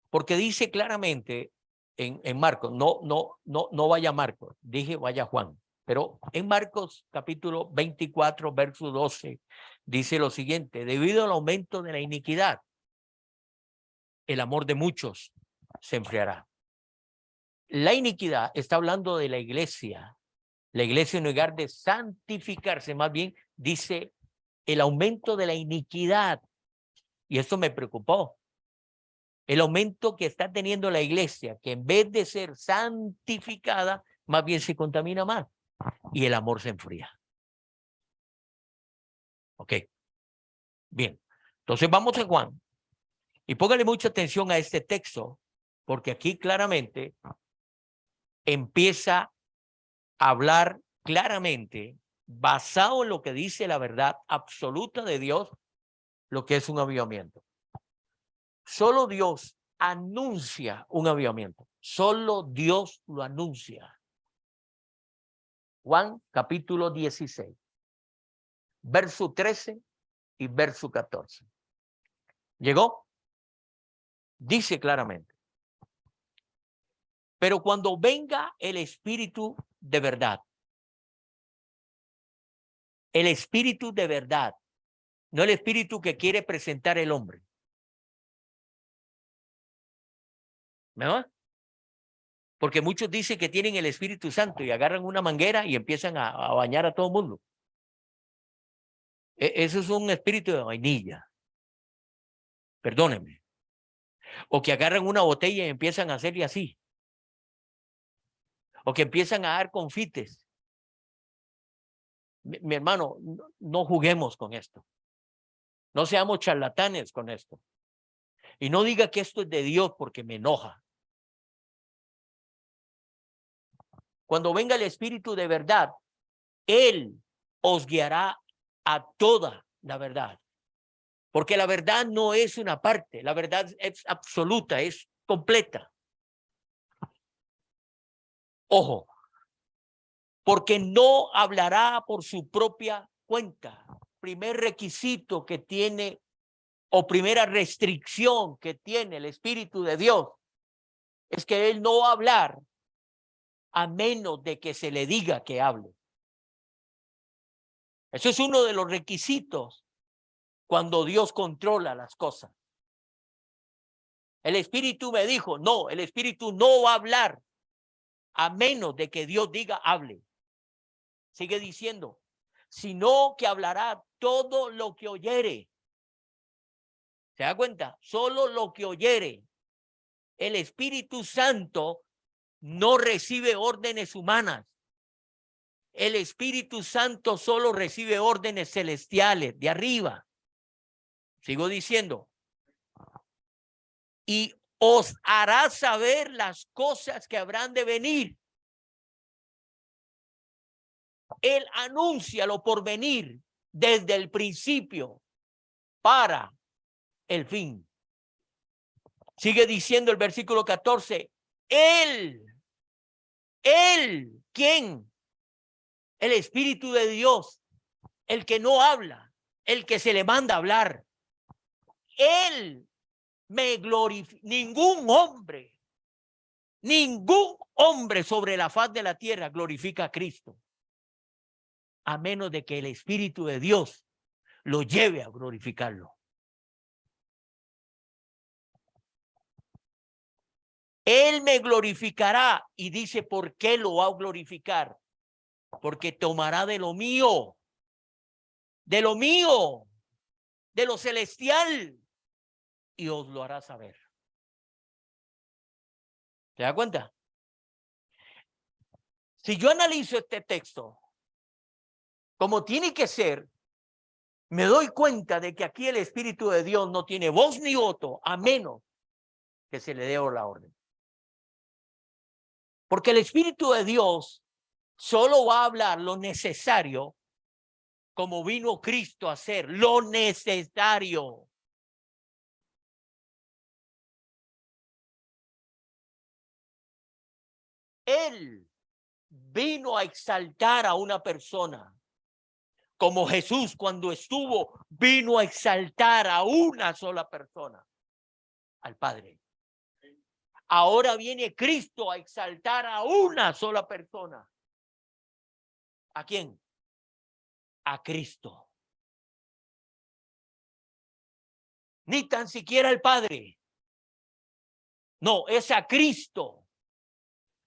Porque dice claramente en Marcos, no vaya Marcos, dije vaya Juan, pero en Marcos capítulo 24, verso 12, dice lo siguiente: debido al aumento de la iniquidad, el amor de muchos se enfriará. La iniquidad está hablando de la iglesia en lugar de santificarse, más bien dice el aumento de la iniquidad. Y esto me preocupó. El aumento que está teniendo la iglesia, que en vez de ser santificada, más bien se contamina más y el amor se enfría. Ok. Bien. Entonces vamos a Juan y póngale mucha atención a este texto, porque aquí claramente empieza a hablar claramente, basado en lo que dice la verdad absoluta de Dios, lo que es un avivamiento. Solo Dios anuncia un avivamiento. Solo Dios lo anuncia. Juan capítulo 16, verso 13 y verso 14. ¿Llegó? Dice claramente. Pero cuando venga el Espíritu de verdad, el Espíritu de verdad, no el Espíritu que quiere presentar el hombre. ¿Verdad? Porque muchos dicen que tienen el Espíritu Santo y agarran una manguera y empiezan a bañar a todo el mundo. Eso es un espíritu de vainilla. Perdónenme. O que agarran una botella y empiezan a hacerle así. O que empiezan a dar confites. Mi hermano, no juguemos con esto. No seamos charlatanes con esto. Y no diga que esto es de Dios porque me enoja. Cuando venga el Espíritu de verdad, Él os guiará a toda la verdad. Porque la verdad no es una parte, la verdad es absoluta, es completa. Ojo, porque no hablará por su propia cuenta. Primer requisito que tiene o primera restricción que tiene el Espíritu de Dios es que Él no va a hablar a menos de que se le diga que hable. Eso es uno de los requisitos cuando Dios controla las cosas. El Espíritu me dijo, no, el Espíritu no va a hablar a menos de que Dios diga hable. Sigue diciendo, sino que hablará todo lo que oyere. ¿Se da cuenta? Solo lo que oyere. El Espíritu Santo no recibe órdenes humanas. El Espíritu Santo solo recibe órdenes celestiales de arriba. Sigo diciendo. Y os hará saber las cosas que habrán de venir. Él anuncia lo por venir desde el principio para el fin. Sigue diciendo el versículo 14. Él, ¿quién? El Espíritu de Dios, el que no habla, el que se le manda a hablar. Él me glorifica. Ningún hombre sobre la faz de la tierra glorifica a Cristo, a menos de que el Espíritu de Dios lo lleve a glorificarlo. Él me glorificará y dice, ¿por qué lo va a glorificar? Porque tomará de lo mío, de lo celestial, y os lo hará saber. ¿Se da cuenta? Si yo analizo este texto como tiene que ser, me doy cuenta de que aquí el Espíritu de Dios no tiene voz ni voto, a menos que se le dé la orden. Porque el Espíritu de Dios solo va a hablar lo necesario, como vino Cristo a hacer, lo necesario. Él vino a exaltar a una persona. Como Jesús cuando estuvo, vino a exaltar a una sola persona, al Padre. Ahora viene Cristo a exaltar a una sola persona. ¿A quién? A Cristo. Ni tan siquiera al Padre. No, es a Cristo.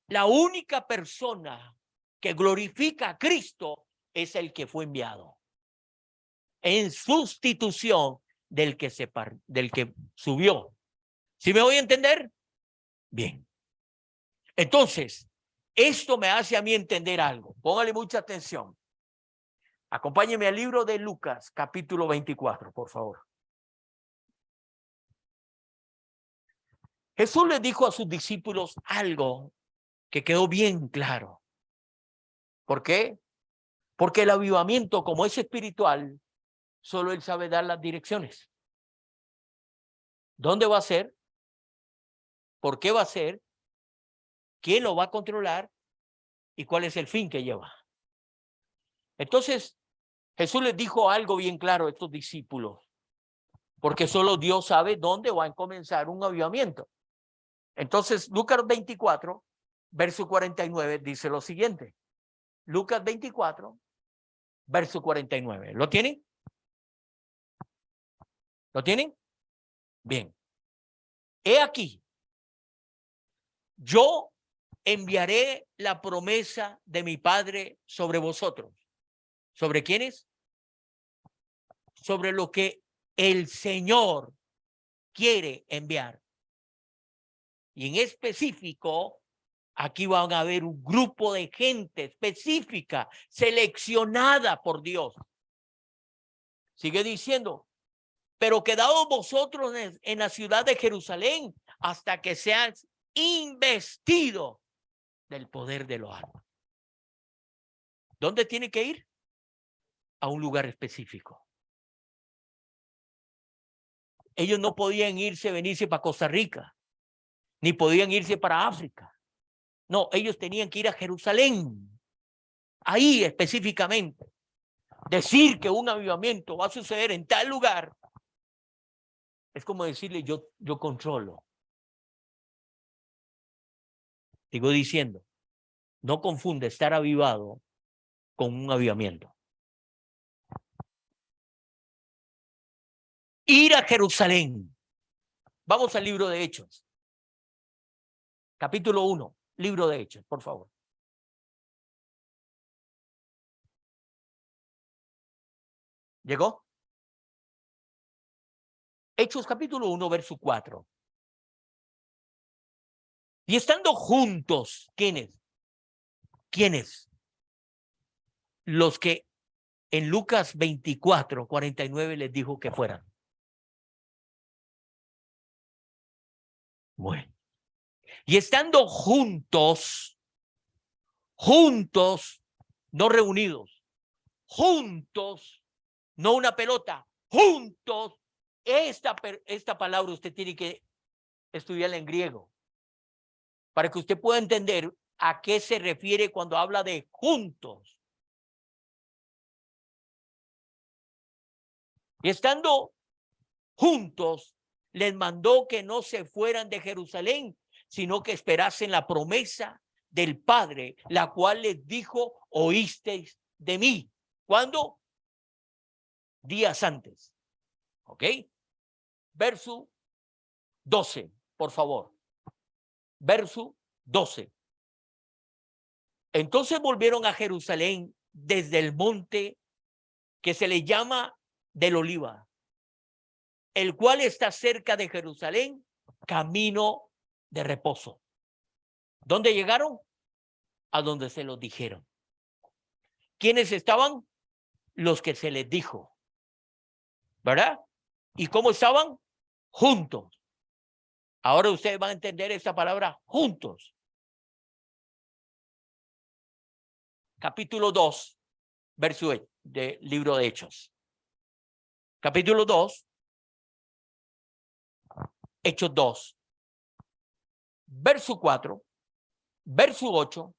La única persona que glorifica a Cristo es el que fue enviado en sustitución del que subió. ¿Sí me voy a entender? Bien. Entonces, esto me hace a mí entender algo. Póngale mucha atención. Acompáñeme al libro de Lucas, capítulo 24, por favor. Jesús le dijo a sus discípulos algo que quedó bien claro. ¿Por qué? Porque el avivamiento, como es espiritual, solo Él sabe dar las direcciones. ¿Dónde va a ser? ¿Por qué va a ser? ¿Quién lo va a controlar? ¿Y cuál es el fin que lleva? Entonces, Jesús les dijo algo bien claro a estos discípulos, porque solo Dios sabe dónde va a comenzar un avivamiento. Entonces, Lucas 24, verso 49, dice lo siguiente. Lucas 24, verso 49. ¿Lo tienen? ¿Lo tienen? Bien. He aquí, yo enviaré la promesa de mi Padre sobre vosotros. ¿Sobre quiénes? Sobre lo que el Señor quiere enviar. Y en específico, aquí van a haber un grupo de gente específica, seleccionada por Dios. Sigue diciendo, pero quedaos vosotros en la ciudad de Jerusalén hasta que seas investido del poder de lo alto. ¿Dónde tiene que ir? A un lugar específico. Ellos no podían venirse para Costa Rica, ni podían irse para África. No, ellos tenían que ir a Jerusalén, ahí específicamente. Decir que un avivamiento va a suceder en tal lugar es como decirle yo controlo. Sigo diciendo, no confunde estar avivado con un avivamiento. Ir a Jerusalén. Vamos al libro de Hechos. Capítulo 1, libro de Hechos, por favor. ¿Llegó? Hechos capítulo 1, verso 4. Y estando juntos, ¿quiénes? ¿Quiénes? Los que en Lucas 24, 49 les dijo que fueran. Bueno. Y estando juntos, no reunidos, juntos, no una pelota, juntos. Esta palabra usted tiene que estudiarla en griego para que usted pueda entender a qué se refiere cuando habla de juntos. Y estando juntos, les mandó que no se fueran de Jerusalén, sino que esperasen la promesa del Padre, la cual les dijo, oísteis de mí. ¿Cuándo? Días antes. ¿Ok? Verso 12, por favor. Verso 12. Entonces volvieron a Jerusalén desde el monte que se le llama del Oliva, el cual está cerca de Jerusalén, camino de reposo. ¿Dónde llegaron? A donde se los dijeron. ¿Quiénes estaban? Los que se les dijo. ¿Verdad? ¿Y cómo estaban? Juntos. Ahora ustedes van a entender esta palabra, juntos. Capítulo 2, verso del libro de Hechos. Capítulo 2, Hechos 2, verso 4, verso 8,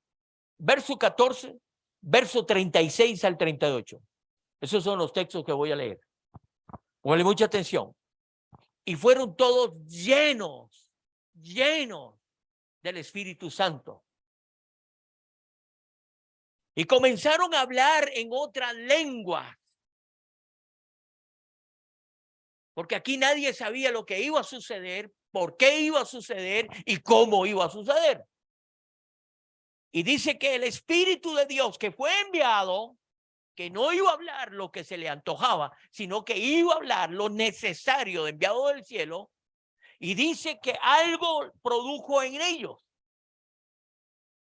verso 14, verso 36 al 38. Esos son los textos que voy a leer. Póngale mucha atención. Y fueron todos llenos del Espíritu Santo. Y comenzaron a hablar en otras lenguas. Porque aquí nadie sabía lo que iba a suceder, por qué iba a suceder y cómo iba a suceder. Y dice que el Espíritu de Dios que fue enviado, que no iba a hablar lo que se le antojaba, sino que iba a hablar lo necesario de enviado del cielo. Y dice que algo produjo en ellos.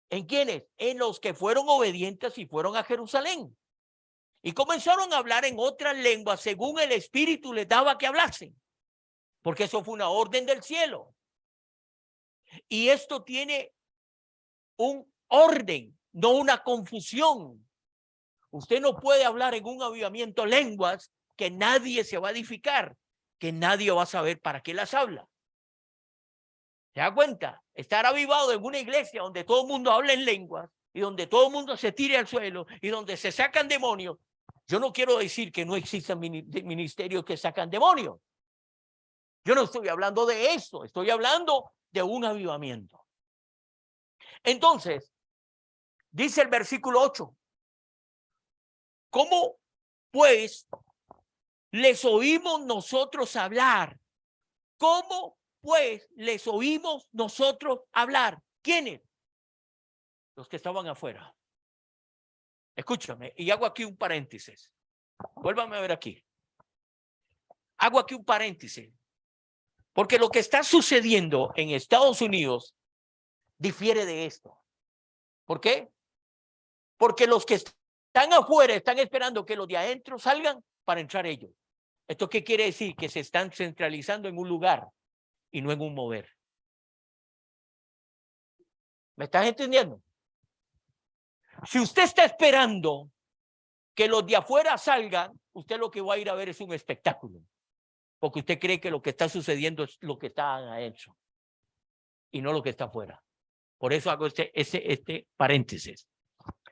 ¿En quiénes? En los que fueron obedientes y fueron a Jerusalén. Y comenzaron a hablar en otras lenguas según el Espíritu les daba que hablasen. Porque eso fue una orden del cielo. Y esto tiene un orden, no una confusión. Usted no puede hablar en un avivamiento lenguas que nadie se va a edificar. que nadie va a saber para qué las habla. ¿Se da cuenta? Estar avivado en una iglesia donde todo el mundo habla en lenguas y donde todo el mundo se tire al suelo y donde se sacan demonios. Yo no quiero decir que no existan ministerios que sacan demonios. Yo no estoy hablando de eso, estoy hablando de un avivamiento. Entonces, dice el versículo 8, ¿cómo pues les oímos nosotros hablar? ¿Cómo pues les oímos nosotros hablar? ¿Quiénes? Los que estaban afuera. Escúchame, y hago aquí un paréntesis. Vuélvame a ver aquí. Hago aquí un paréntesis. Porque lo que está sucediendo en Estados Unidos difiere de esto. ¿Por qué? Porque los que están afuera están esperando que los de adentro salgan para entrar ellos. ¿Esto qué quiere decir? Que se están centralizando en un lugar y no en un mover. ¿Me estás entendiendo? Si usted está esperando que los de afuera salgan, usted lo que va a ir a ver es un espectáculo. Porque usted cree que lo que está sucediendo es lo que está adentro y no lo que está afuera. Por eso hago este paréntesis.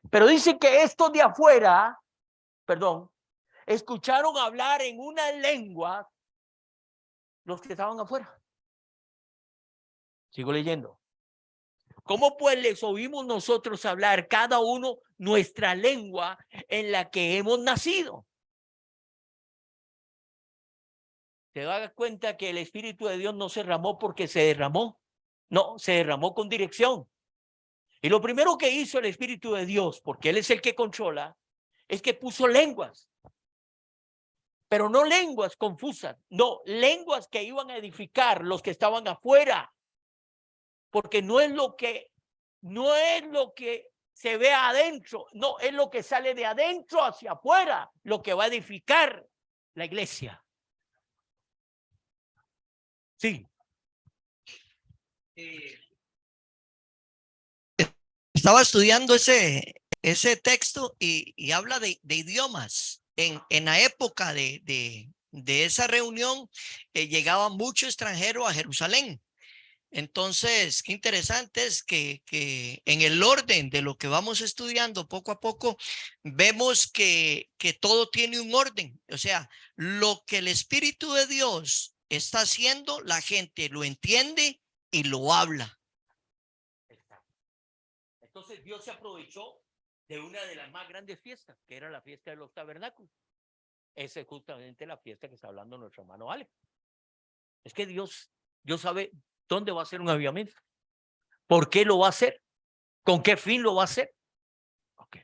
Pero dice que estos de afuera, escucharon hablar en una lengua los que estaban afuera. Sigo leyendo. ¿Cómo pues les oímos nosotros hablar cada uno nuestra lengua en la que hemos nacido? ¿Te das cuenta que el Espíritu de Dios no se derramó porque se derramó? No, se derramó con dirección. Y lo primero que hizo el Espíritu de Dios, porque Él es el que controla, es que puso lenguas. Pero no lenguas confusas, no, lenguas que iban a edificar los que estaban afuera. Porque no es lo que se ve adentro, no, es lo que sale de adentro hacia afuera, lo que va a edificar la iglesia. Sí. Estaba estudiando ese texto y habla de idiomas. En la época de esa reunión llegaba mucho extranjero a Jerusalén. Entonces, qué interesante es que en el orden de lo que vamos estudiando poco a poco, vemos que todo tiene un orden. O sea, lo que el Espíritu de Dios está haciendo, la gente lo entiende y lo habla. Entonces Dios se aprovechó de una de las más grandes fiestas, que era la fiesta de los tabernáculos. Esa es justamente la fiesta que está hablando nuestro hermano Ale. Es que Dios sabe dónde va a ser un avivamiento, por qué lo va a hacer, con qué fin lo va a hacer. Okay.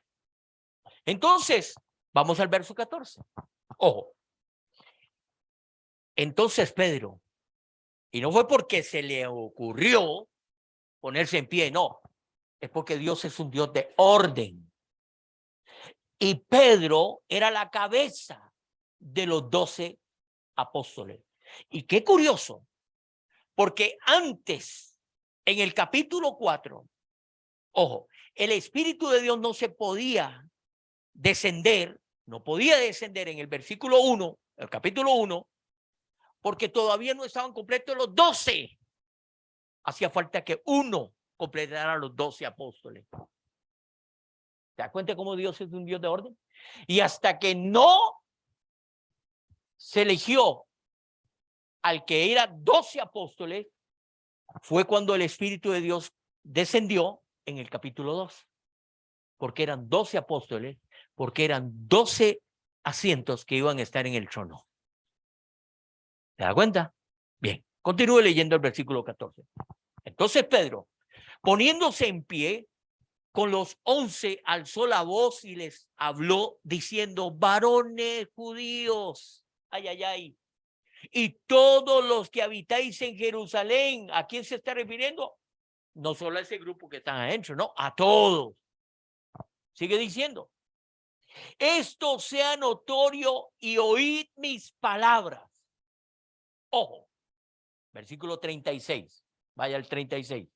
Entonces, vamos al verso 14. Ojo. Entonces Pedro, y no fue porque se le ocurrió ponerse en pie, no, es porque Dios es un Dios de orden. Y Pedro era la cabeza de los 12 apóstoles. Y qué curioso, porque antes, en el capítulo 4, ojo, el Espíritu de Dios no se podía descender, no podía descender en el versículo 1, el capítulo 1, porque todavía no estaban completos los 12. Hacía falta que uno completara los 12 apóstoles. ¿Te das cuenta cómo Dios es un Dios de orden? Y hasta que no se eligió al que era 12 apóstoles, fue cuando el Espíritu de Dios descendió en el capítulo 2. Porque eran 12 apóstoles, porque eran 12 asientos que iban a estar en el trono. ¿Te das cuenta? Bien, continúe leyendo el versículo 14. Entonces Pedro, poniéndose en pie, con los 11 alzó la voz y les habló diciendo: varones judíos, ay, y todos los que habitáis en Jerusalén. ¿A quién se está refiriendo? No solo a ese grupo que están adentro, no, a todos. Sigue diciendo: esto sea notorio y oíd mis palabras. Ojo, versículo 36, vaya al 36.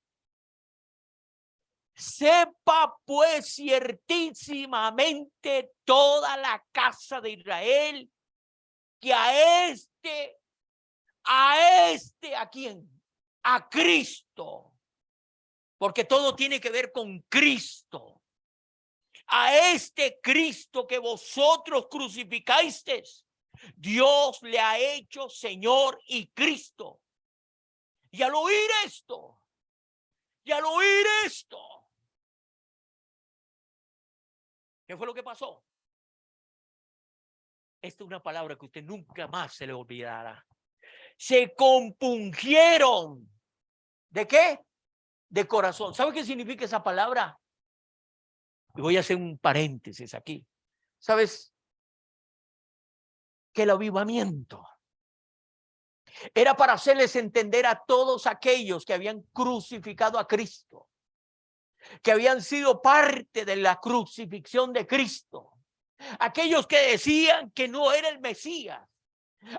Sepa pues ciertísimamente toda la casa de Israel que a este ¿a quién? A Cristo. Porque todo tiene que ver con Cristo. A este Cristo que vosotros crucificasteis, Dios le ha hecho Señor y Cristo. Y al oír esto, ¿qué fue lo que pasó? Esta es una palabra que usted nunca más se le olvidará. Se compungieron. ¿De qué? De corazón. ¿Sabe qué significa esa palabra? Y voy a hacer un paréntesis aquí. ¿Sabes? Que el avivamiento era para hacerles entender a todos aquellos que habían crucificado a Cristo, que habían sido parte de la crucifixión de Cristo, aquellos que decían que no era el Mesías,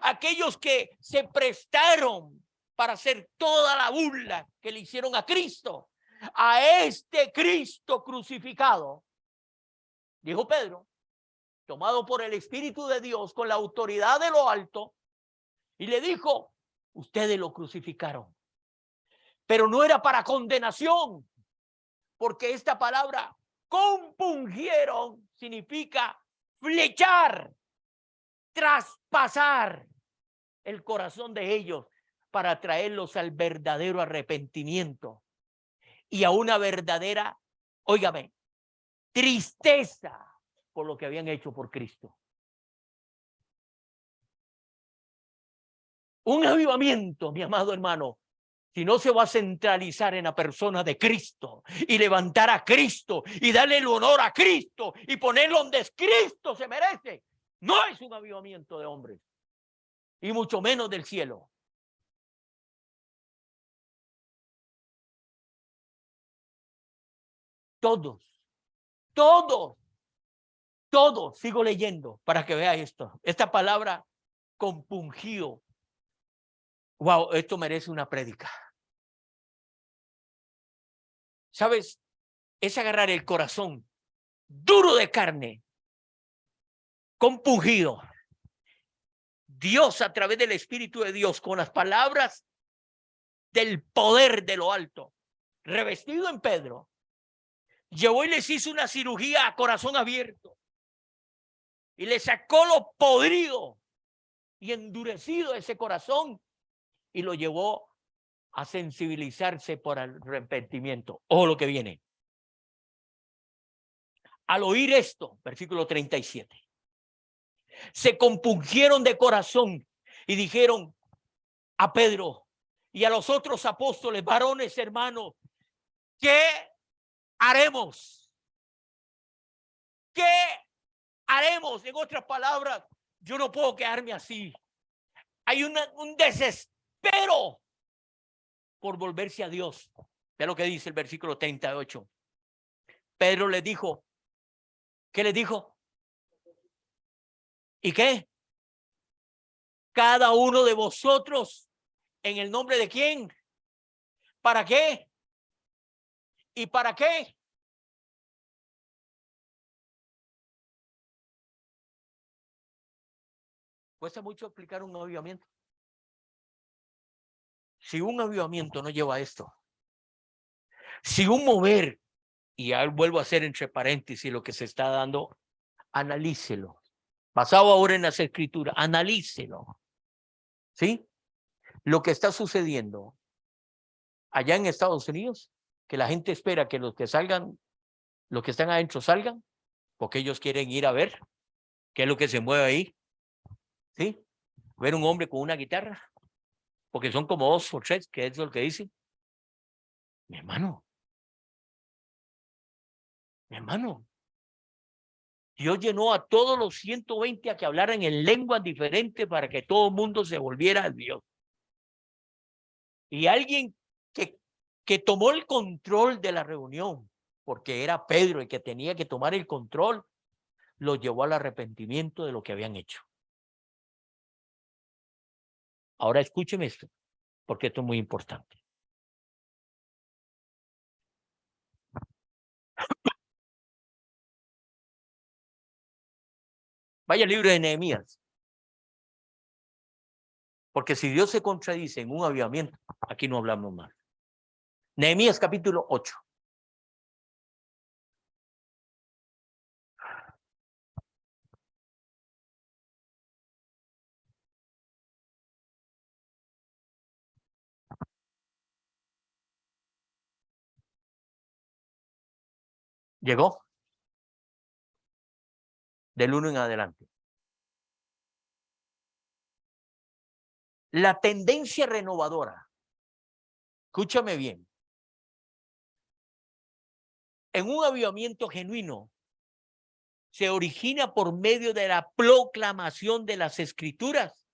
aquellos que se prestaron para hacer toda la burla que le hicieron a Cristo, a este Cristo crucificado, dijo Pedro, tomado por el Espíritu de Dios con la autoridad de lo alto, y le dijo, ustedes lo crucificaron, pero no era para condenación, porque esta palabra compungieron significa flechar, traspasar el corazón de ellos para traerlos al verdadero arrepentimiento y a una verdadera, óigame, tristeza por lo que habían hecho por Cristo. Un avivamiento, mi amado hermano, si no se va a centralizar en la persona de Cristo y levantar a Cristo y darle el honor a Cristo y ponerlo donde Cristo se merece, no es un avivamiento de hombres y mucho menos del cielo. Todos, sigo leyendo para que vea esto. Esta palabra compungido. Wow, esto merece una prédica. ¿Sabes? Es agarrar el corazón duro de carne, compungido. Dios a través del Espíritu de Dios con las palabras del poder de lo alto, revestido en Pedro, llevó y les hizo una cirugía a corazón abierto y le sacó lo podrido y endurecido de ese corazón y lo llevó a sensibilizarse por el arrepentimiento. Ojo lo que viene. Al oír esto, versículo 37, se compungieron de corazón y dijeron a Pedro y a los otros apóstoles, varones, hermanos, ¿qué haremos? ¿Qué haremos? En otras palabras, yo no puedo quedarme así. Hay un desespero por volverse a Dios. Ve lo que dice el versículo 38. Pedro le dijo, ¿qué le dijo? ¿Y qué? Cada uno de vosotros, ¿en el nombre de quién? ¿Para qué? ¿Y para qué? Cuesta mucho explicar un avivamiento. Si un avivamiento no lleva a esto, si un mover, y ya vuelvo a hacer entre paréntesis lo que se está dando, analícelo. Basado ahora en las escrituras, analícelo. ¿Sí? Lo que está sucediendo allá en Estados Unidos, que la gente espera que los que salgan, los que están adentro salgan, porque ellos quieren ir a ver qué es lo que se mueve ahí. ¿Sí? Ver un hombre con una guitarra, porque son como 2 o 3, que es lo que dicen. Mi hermano, Dios llenó a todos los 120 a que hablaran en lenguas diferentes para que todo el mundo se volviera a Dios. Y alguien que tomó el control de la reunión, porque era Pedro el que tenía que tomar el control, lo llevó al arrepentimiento de lo que habían hecho. Ahora escúcheme esto, porque esto es muy importante. Vaya al libro de Nehemías. Porque si Dios se contradice en un avivamiento, aquí no hablamos más. Nehemías capítulo 8. ¿Llegó? Del 1 en adelante. La tendencia renovadora. Escúchame bien. En un avivamiento genuino se origina por medio de la proclamación de las Escrituras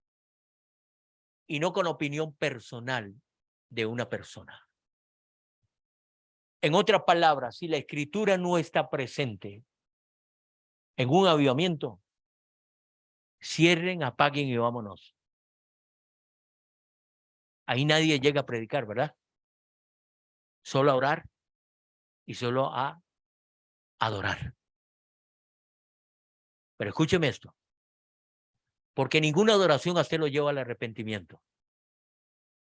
y no con opinión personal de una persona. En otras palabras, si la Escritura no está presente en un avivamiento, cierren, apaguen y vámonos. Ahí nadie llega a predicar, ¿verdad? Solo a orar y solo a adorar. Pero escúcheme esto, porque ninguna adoración a usted lo lleva al arrepentimiento.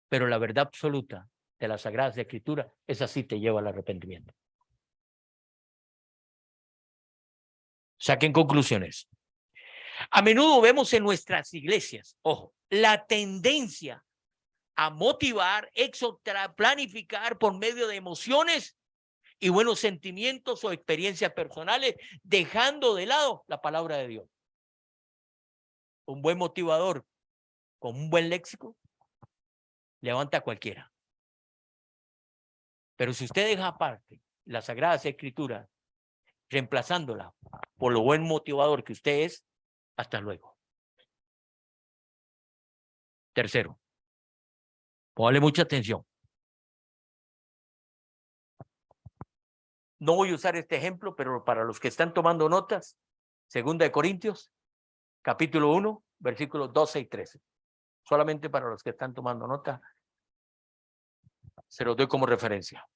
Pero la verdad absoluta de las Sagradas Escrituras, esa sí te lleva al arrepentimiento. Saquen conclusiones. A menudo vemos en nuestras iglesias, ojo, la tendencia a motivar, exhortar, planificar por medio de emociones y buenos sentimientos o experiencias personales, dejando de lado la palabra de Dios. Un buen motivador con un buen léxico levanta a cualquiera. Pero si usted deja aparte las Sagradas Escrituras, reemplazándola por lo buen motivador que usted es, hasta luego. Tercero, póngale mucha atención. No voy a usar este ejemplo, pero para los que están tomando notas, 2 de Corintios, capítulo 1, versículos 12 y 13. Solamente para los que están tomando nota, se los doy como referencia.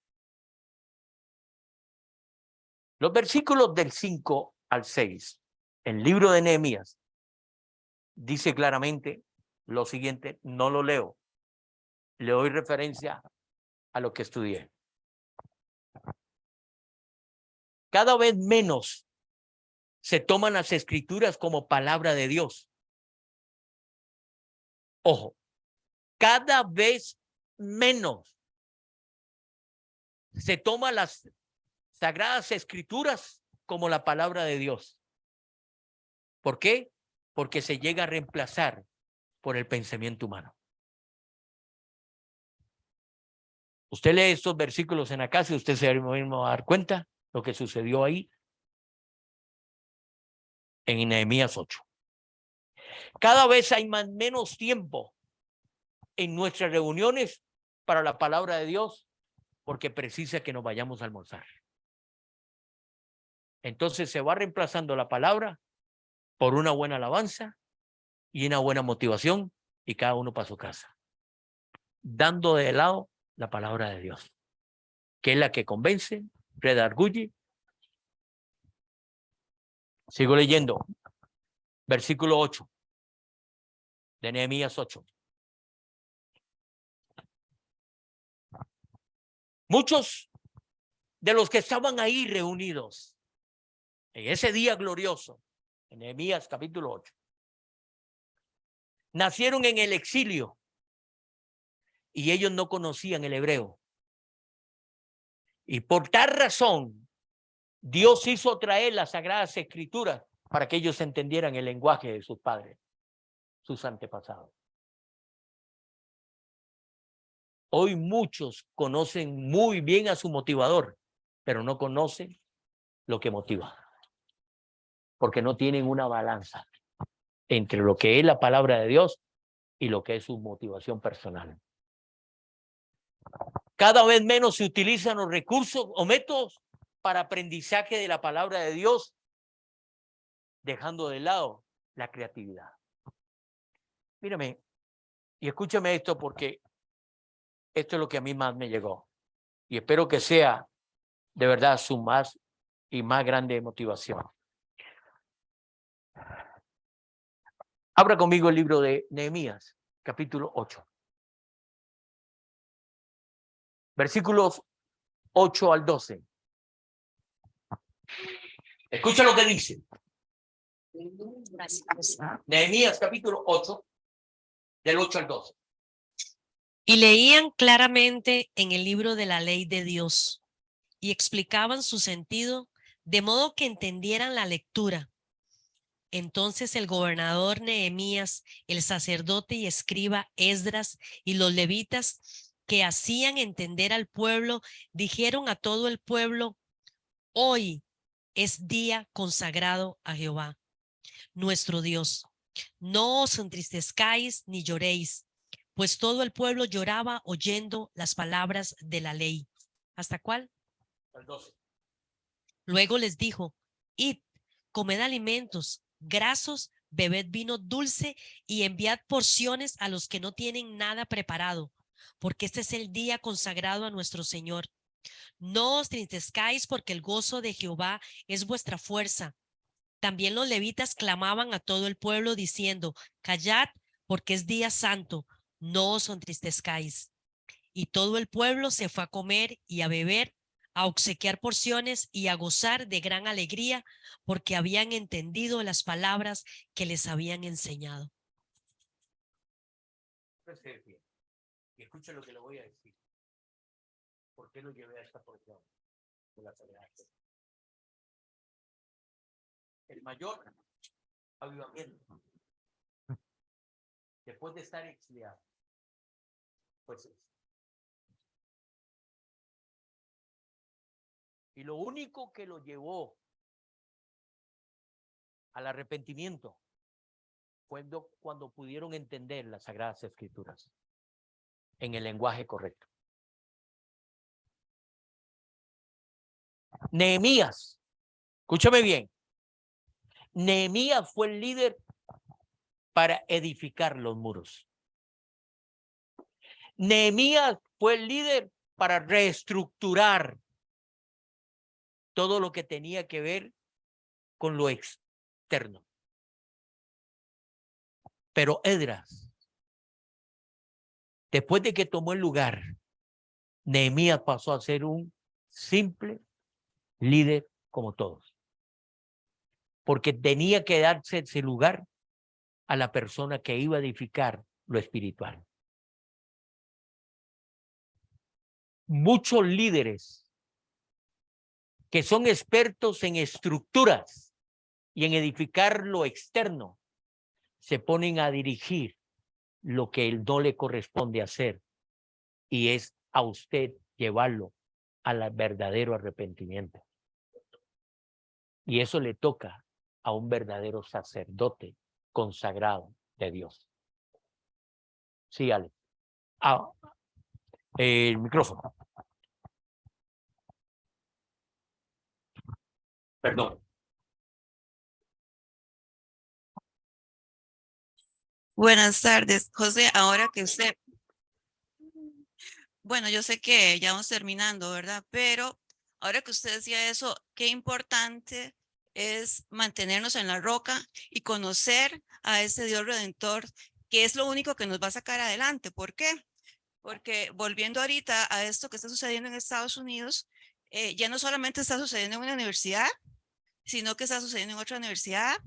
Los versículos del 5 al 6, el libro de Nehemías, dice claramente lo siguiente, no lo leo, le doy referencia a lo que estudié. Cada vez menos se toman las Escrituras como palabra de Dios. Ojo, cada vez menos se toman las Sagradas Escrituras como la palabra de Dios. ¿Por qué? Porque se llega a reemplazar por el pensamiento humano. Usted lee estos versículos en la casa y usted se va a dar cuenta lo que sucedió ahí en Nehemías 8. Cada vez hay menos tiempo en nuestras reuniones para la palabra de Dios porque precisa que nos vayamos a almorzar. Entonces se va reemplazando la palabra por una buena alabanza y una buena motivación y cada uno para su casa, dando de lado la palabra de Dios, que es la que convence, redarguye. Sigo leyendo, versículo 8 de Nehemías 8. Muchos de los que estaban ahí reunidos en ese día glorioso, en Nehemías capítulo 8, nacieron en el exilio y ellos no conocían el hebreo. Y por tal razón, Dios hizo traer las Sagradas Escrituras para que ellos entendieran el lenguaje de sus padres, sus antepasados. Hoy muchos conocen muy bien a su motivador, pero no conocen lo que motiva, porque no tienen una balanza entre lo que es la palabra de Dios y lo que es su motivación personal. Cada vez menos se utilizan los recursos o métodos para aprendizaje de la palabra de Dios, dejando de lado la creatividad. Mírame y escúchame esto porque esto es lo que a mí más me llegó y espero que sea de verdad su más y más grande motivación. Abra conmigo el libro de Nehemías, capítulo 8. Versículos 8 al 12. Escucha lo que dice. Nehemías capítulo 8, del 8 al 12. Y leían claramente en el libro de la ley de Dios y explicaban su sentido de modo que entendieran la lectura. Entonces el gobernador Nehemías, el sacerdote y escriba Esdras y los levitas que hacían entender al pueblo, dijeron a todo el pueblo: hoy es día consagrado a Jehová, nuestro Dios. No os entristezcáis ni lloréis, pues todo el pueblo lloraba oyendo las palabras de la ley. ¿Hasta cuál? Al 12. Luego les dijo: id, comed alimentos grasos, bebed vino dulce y enviad porciones a los que no tienen nada preparado, porque este es el día consagrado a nuestro Señor. No os entristezcáis, porque el gozo de Jehová es vuestra fuerza. También los levitas clamaban a todo el pueblo diciendo: callad, porque es día santo, no os entristezcáis. Y todo el pueblo se fue a comer y a beber, a obsequiar porciones y a gozar de gran alegría, porque habían entendido las palabras que les habían enseñado. Y escucha lo que le voy a decir. ¿Por qué lo llevé a esta porción de la Sagrada? El mayor avivamiento, después de estar exiliado, pues y lo único que lo llevó al arrepentimiento fue cuando pudieron entender las Sagradas Escrituras en el lenguaje correcto. Nehemías, escúchame bien, Nehemías fue el líder para edificar los muros. Nehemías fue el líder para reestructurar todo lo que tenía que ver con lo externo. Pero Esdras, después de que tomó el lugar, Nehemías pasó a ser un simple líder como todos. Porque tenía que darse ese lugar a la persona que iba a edificar lo espiritual. Muchos líderes que son expertos en estructuras y en edificar lo externo, se ponen a dirigir lo que él no le corresponde hacer, y es a usted llevarlo al verdadero arrepentimiento. Y eso le toca a un verdadero sacerdote consagrado de Dios. Sí, Alex. El micrófono. Perdón. Buenas tardes, José. Ahora que usted, bueno, yo sé que ya vamos terminando, ¿verdad? Pero ahora que usted decía eso, qué importante es mantenernos en la roca y conocer a ese Dios Redentor, que es lo único que nos va a sacar adelante. ¿Por qué? Porque volviendo ahorita a esto que está sucediendo en Estados Unidos, ya no solamente está sucediendo en una universidad, sino que está sucediendo en otra universidad,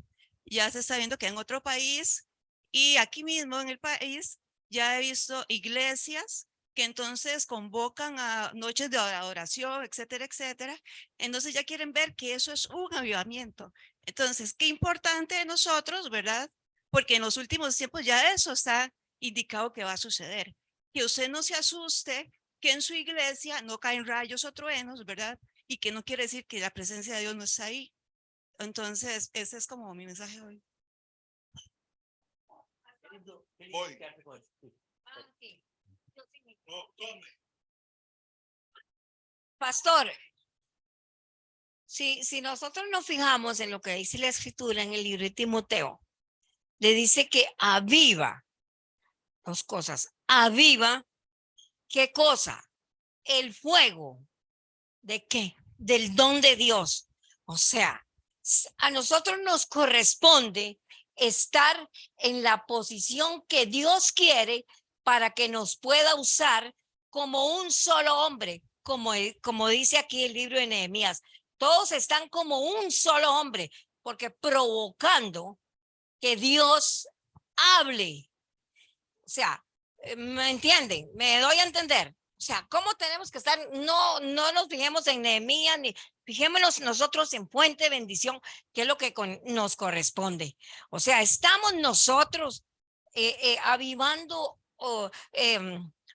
ya se está viendo que en otro país, y aquí mismo en el país ya he visto iglesias que entonces convocan a noches de adoración, etcétera, etcétera. Entonces ya quieren ver que eso es un avivamiento. Entonces, qué importante de nosotros, ¿verdad? Porque en los últimos tiempos ya eso está indicado que va a suceder. Que usted no se asuste que en su iglesia no caen rayos o truenos, ¿verdad? Y que no quiere decir que la presencia de Dios no está ahí. Entonces, ese es como mi mensaje hoy. Voy. No, tome. Pastor, si nosotros nos fijamos en lo que dice la Escritura en el libro de Timoteo, le dice que aviva dos cosas. Aviva, ¿qué cosa? El fuego. ¿De qué? Del don de Dios. O sea, a nosotros nos corresponde estar en la posición que Dios quiere para que nos pueda usar como un solo hombre, como dice aquí el libro de Nehemías. Todos están como un solo hombre, porque provocando que Dios hable. O sea, ¿me entienden? ¿Me doy a entender? O sea, ¿cómo tenemos que estar? No nos fijemos en Nehemías, ni fijémonos nosotros en fuente de bendición, que es lo que nos corresponde. O sea, estamos nosotros avivando o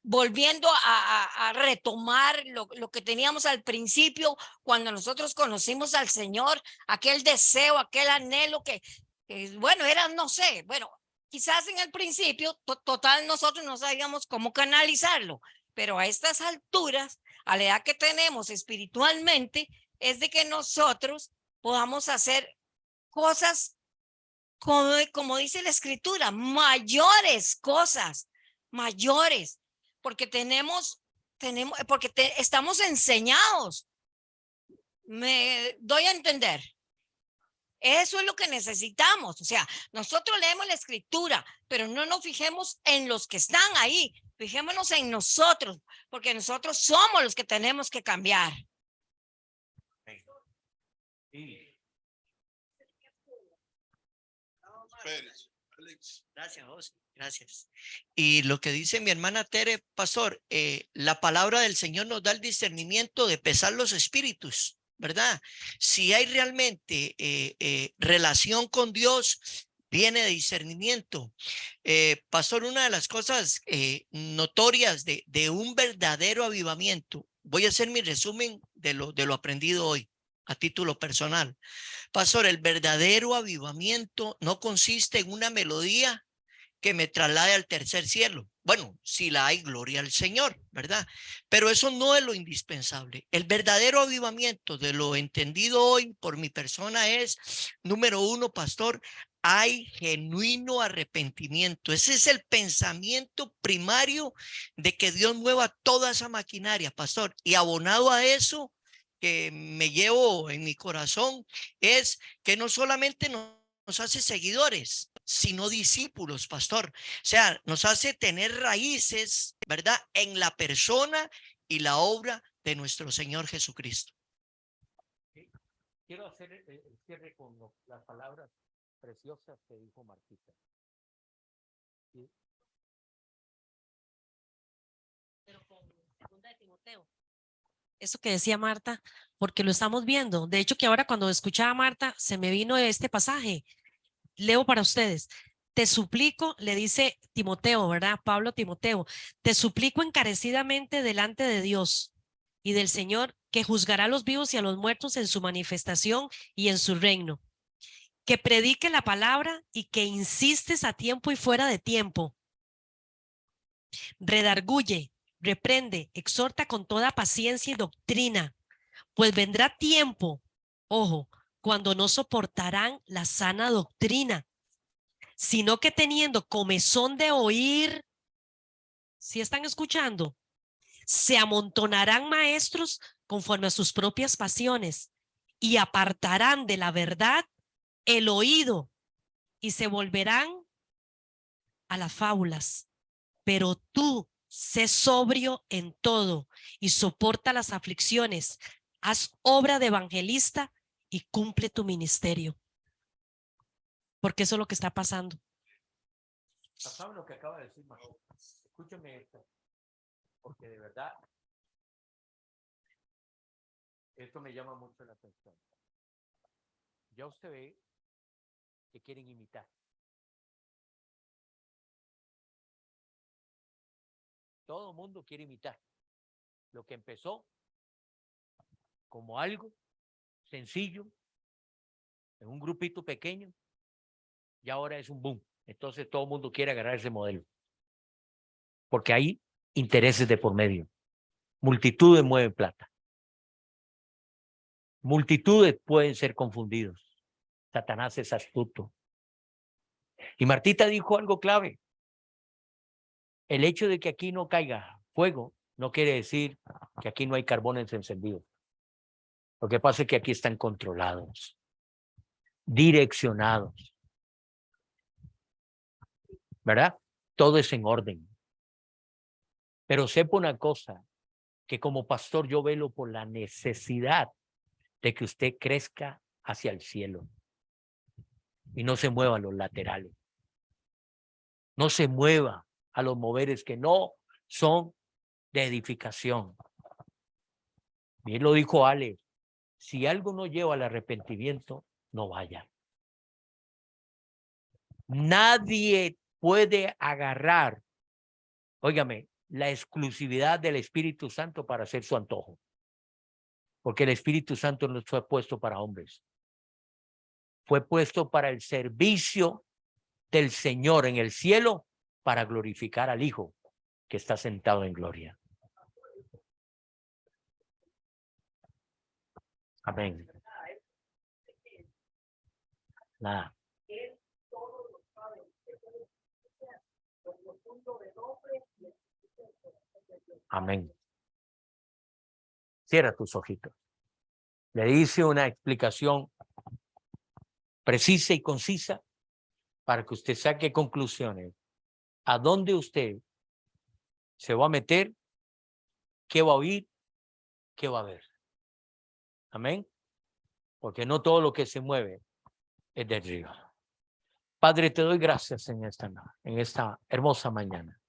volviendo a retomar lo que teníamos al principio cuando nosotros conocimos al Señor, aquel deseo, aquel anhelo que bueno, era, no sé, bueno, quizás en el principio, total, nosotros no sabíamos cómo canalizarlo, pero a estas alturas, a la edad que tenemos espiritualmente, es de que nosotros podamos hacer cosas, como dice la Escritura, mayores cosas, mayores, porque estamos enseñados. Me doy a entender. Eso es lo que necesitamos. O sea, nosotros leemos la Escritura, pero no nos fijemos en los que están ahí. Fijémonos en nosotros, porque nosotros somos los que tenemos que cambiar. Gracias, José. Gracias. Y lo que dice mi hermana Tere, pastor, la palabra del Señor nos da el discernimiento de pesar los espíritus, ¿verdad? Si hay realmente relación con Dios, viene de discernimiento. Pastor, una de las cosas notorias de un verdadero avivamiento, voy a hacer mi resumen de lo aprendido hoy a título personal. Pastor, el verdadero avivamiento no consiste en una melodía que me traslade al tercer cielo. Bueno, si la hay, gloria al Señor, ¿verdad? Pero eso no es lo indispensable. El verdadero avivamiento de lo entendido hoy por mi persona es, número uno, pastor, hay genuino arrepentimiento. Ese es el pensamiento primario de que Dios mueva toda esa maquinaria, pastor. Y abonado a eso, que me llevo en mi corazón, es que no solamente nos hace seguidores, sino discípulos, pastor. O sea, nos hace tener raíces, ¿verdad?, en la persona y la obra de nuestro Señor Jesucristo. Quiero hacer el cierre con las palabras preciosas que dijo Martita. ¿Sí? Pero con 2 de Timoteo. Eso que decía Marta, porque lo estamos viendo. De hecho, que ahora cuando escuchaba a Marta, se me vino este pasaje. Leo para ustedes. Te suplico, le dice Timoteo, ¿verdad? Pablo a Timoteo, te suplico encarecidamente delante de Dios y del Señor, que juzgará a los vivos y a los muertos en su manifestación y en su reino. Que predique la palabra y que insistes a tiempo y fuera de tiempo. Redarguye, reprende, exhorta con toda paciencia y doctrina, pues vendrá tiempo, ojo, cuando no soportarán la sana doctrina, sino que teniendo comezón de oír, ¿sí están escuchando? Se amontonarán maestros conforme a sus propias pasiones y apartarán de la verdad el oído y se volverán a las fábulas. Pero tú sé sobrio en todo y soporta las aflicciones. Haz obra de evangelista y cumple tu ministerio. Porque eso es lo que está pasando. ¿Saben lo que acaba de decir Marta? Escúcheme esto, porque de verdad esto me llama mucho la atención. Ya usted ve que quieren imitar. Todo el mundo quiere imitar lo que empezó como algo sencillo en un grupito pequeño y ahora es un boom. Entonces todo el mundo quiere agarrar ese modelo porque hay intereses de por medio. Multitudes mueven plata. Multitudes pueden ser confundidos. Satanás es astuto. Y Martita dijo algo clave. El hecho de que aquí no caiga fuego no quiere decir que aquí no hay carbones encendidos. Lo que pasa es que aquí están controlados, direccionados. ¿verdad? Todo es en orden. Pero sepa una cosa, que como pastor yo velo por la necesidad de que usted crezca hacia el cielo y no se mueva a los laterales. No se mueva a los moveres que no son de edificación. Bien lo dijo Ale, si algo no lleva al arrepentimiento, no vaya. Nadie puede agarrar, óigame, la exclusividad del Espíritu Santo para hacer su antojo. Porque el Espíritu Santo no fue puesto para hombres. Fue puesto para el servicio del Señor en el cielo para glorificar al Hijo que está sentado en gloria. Amén. Nada. Amén. Cierra tus ojitos. Le dice una explicación precisa y concisa para que usted saque conclusiones. ¿A dónde usted se va a meter? ¿Qué va a oír? ¿Qué va a ver? Amén. Porque no todo lo que se mueve es de arriba. Padre, te doy gracias en esta hermosa mañana.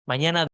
Mañana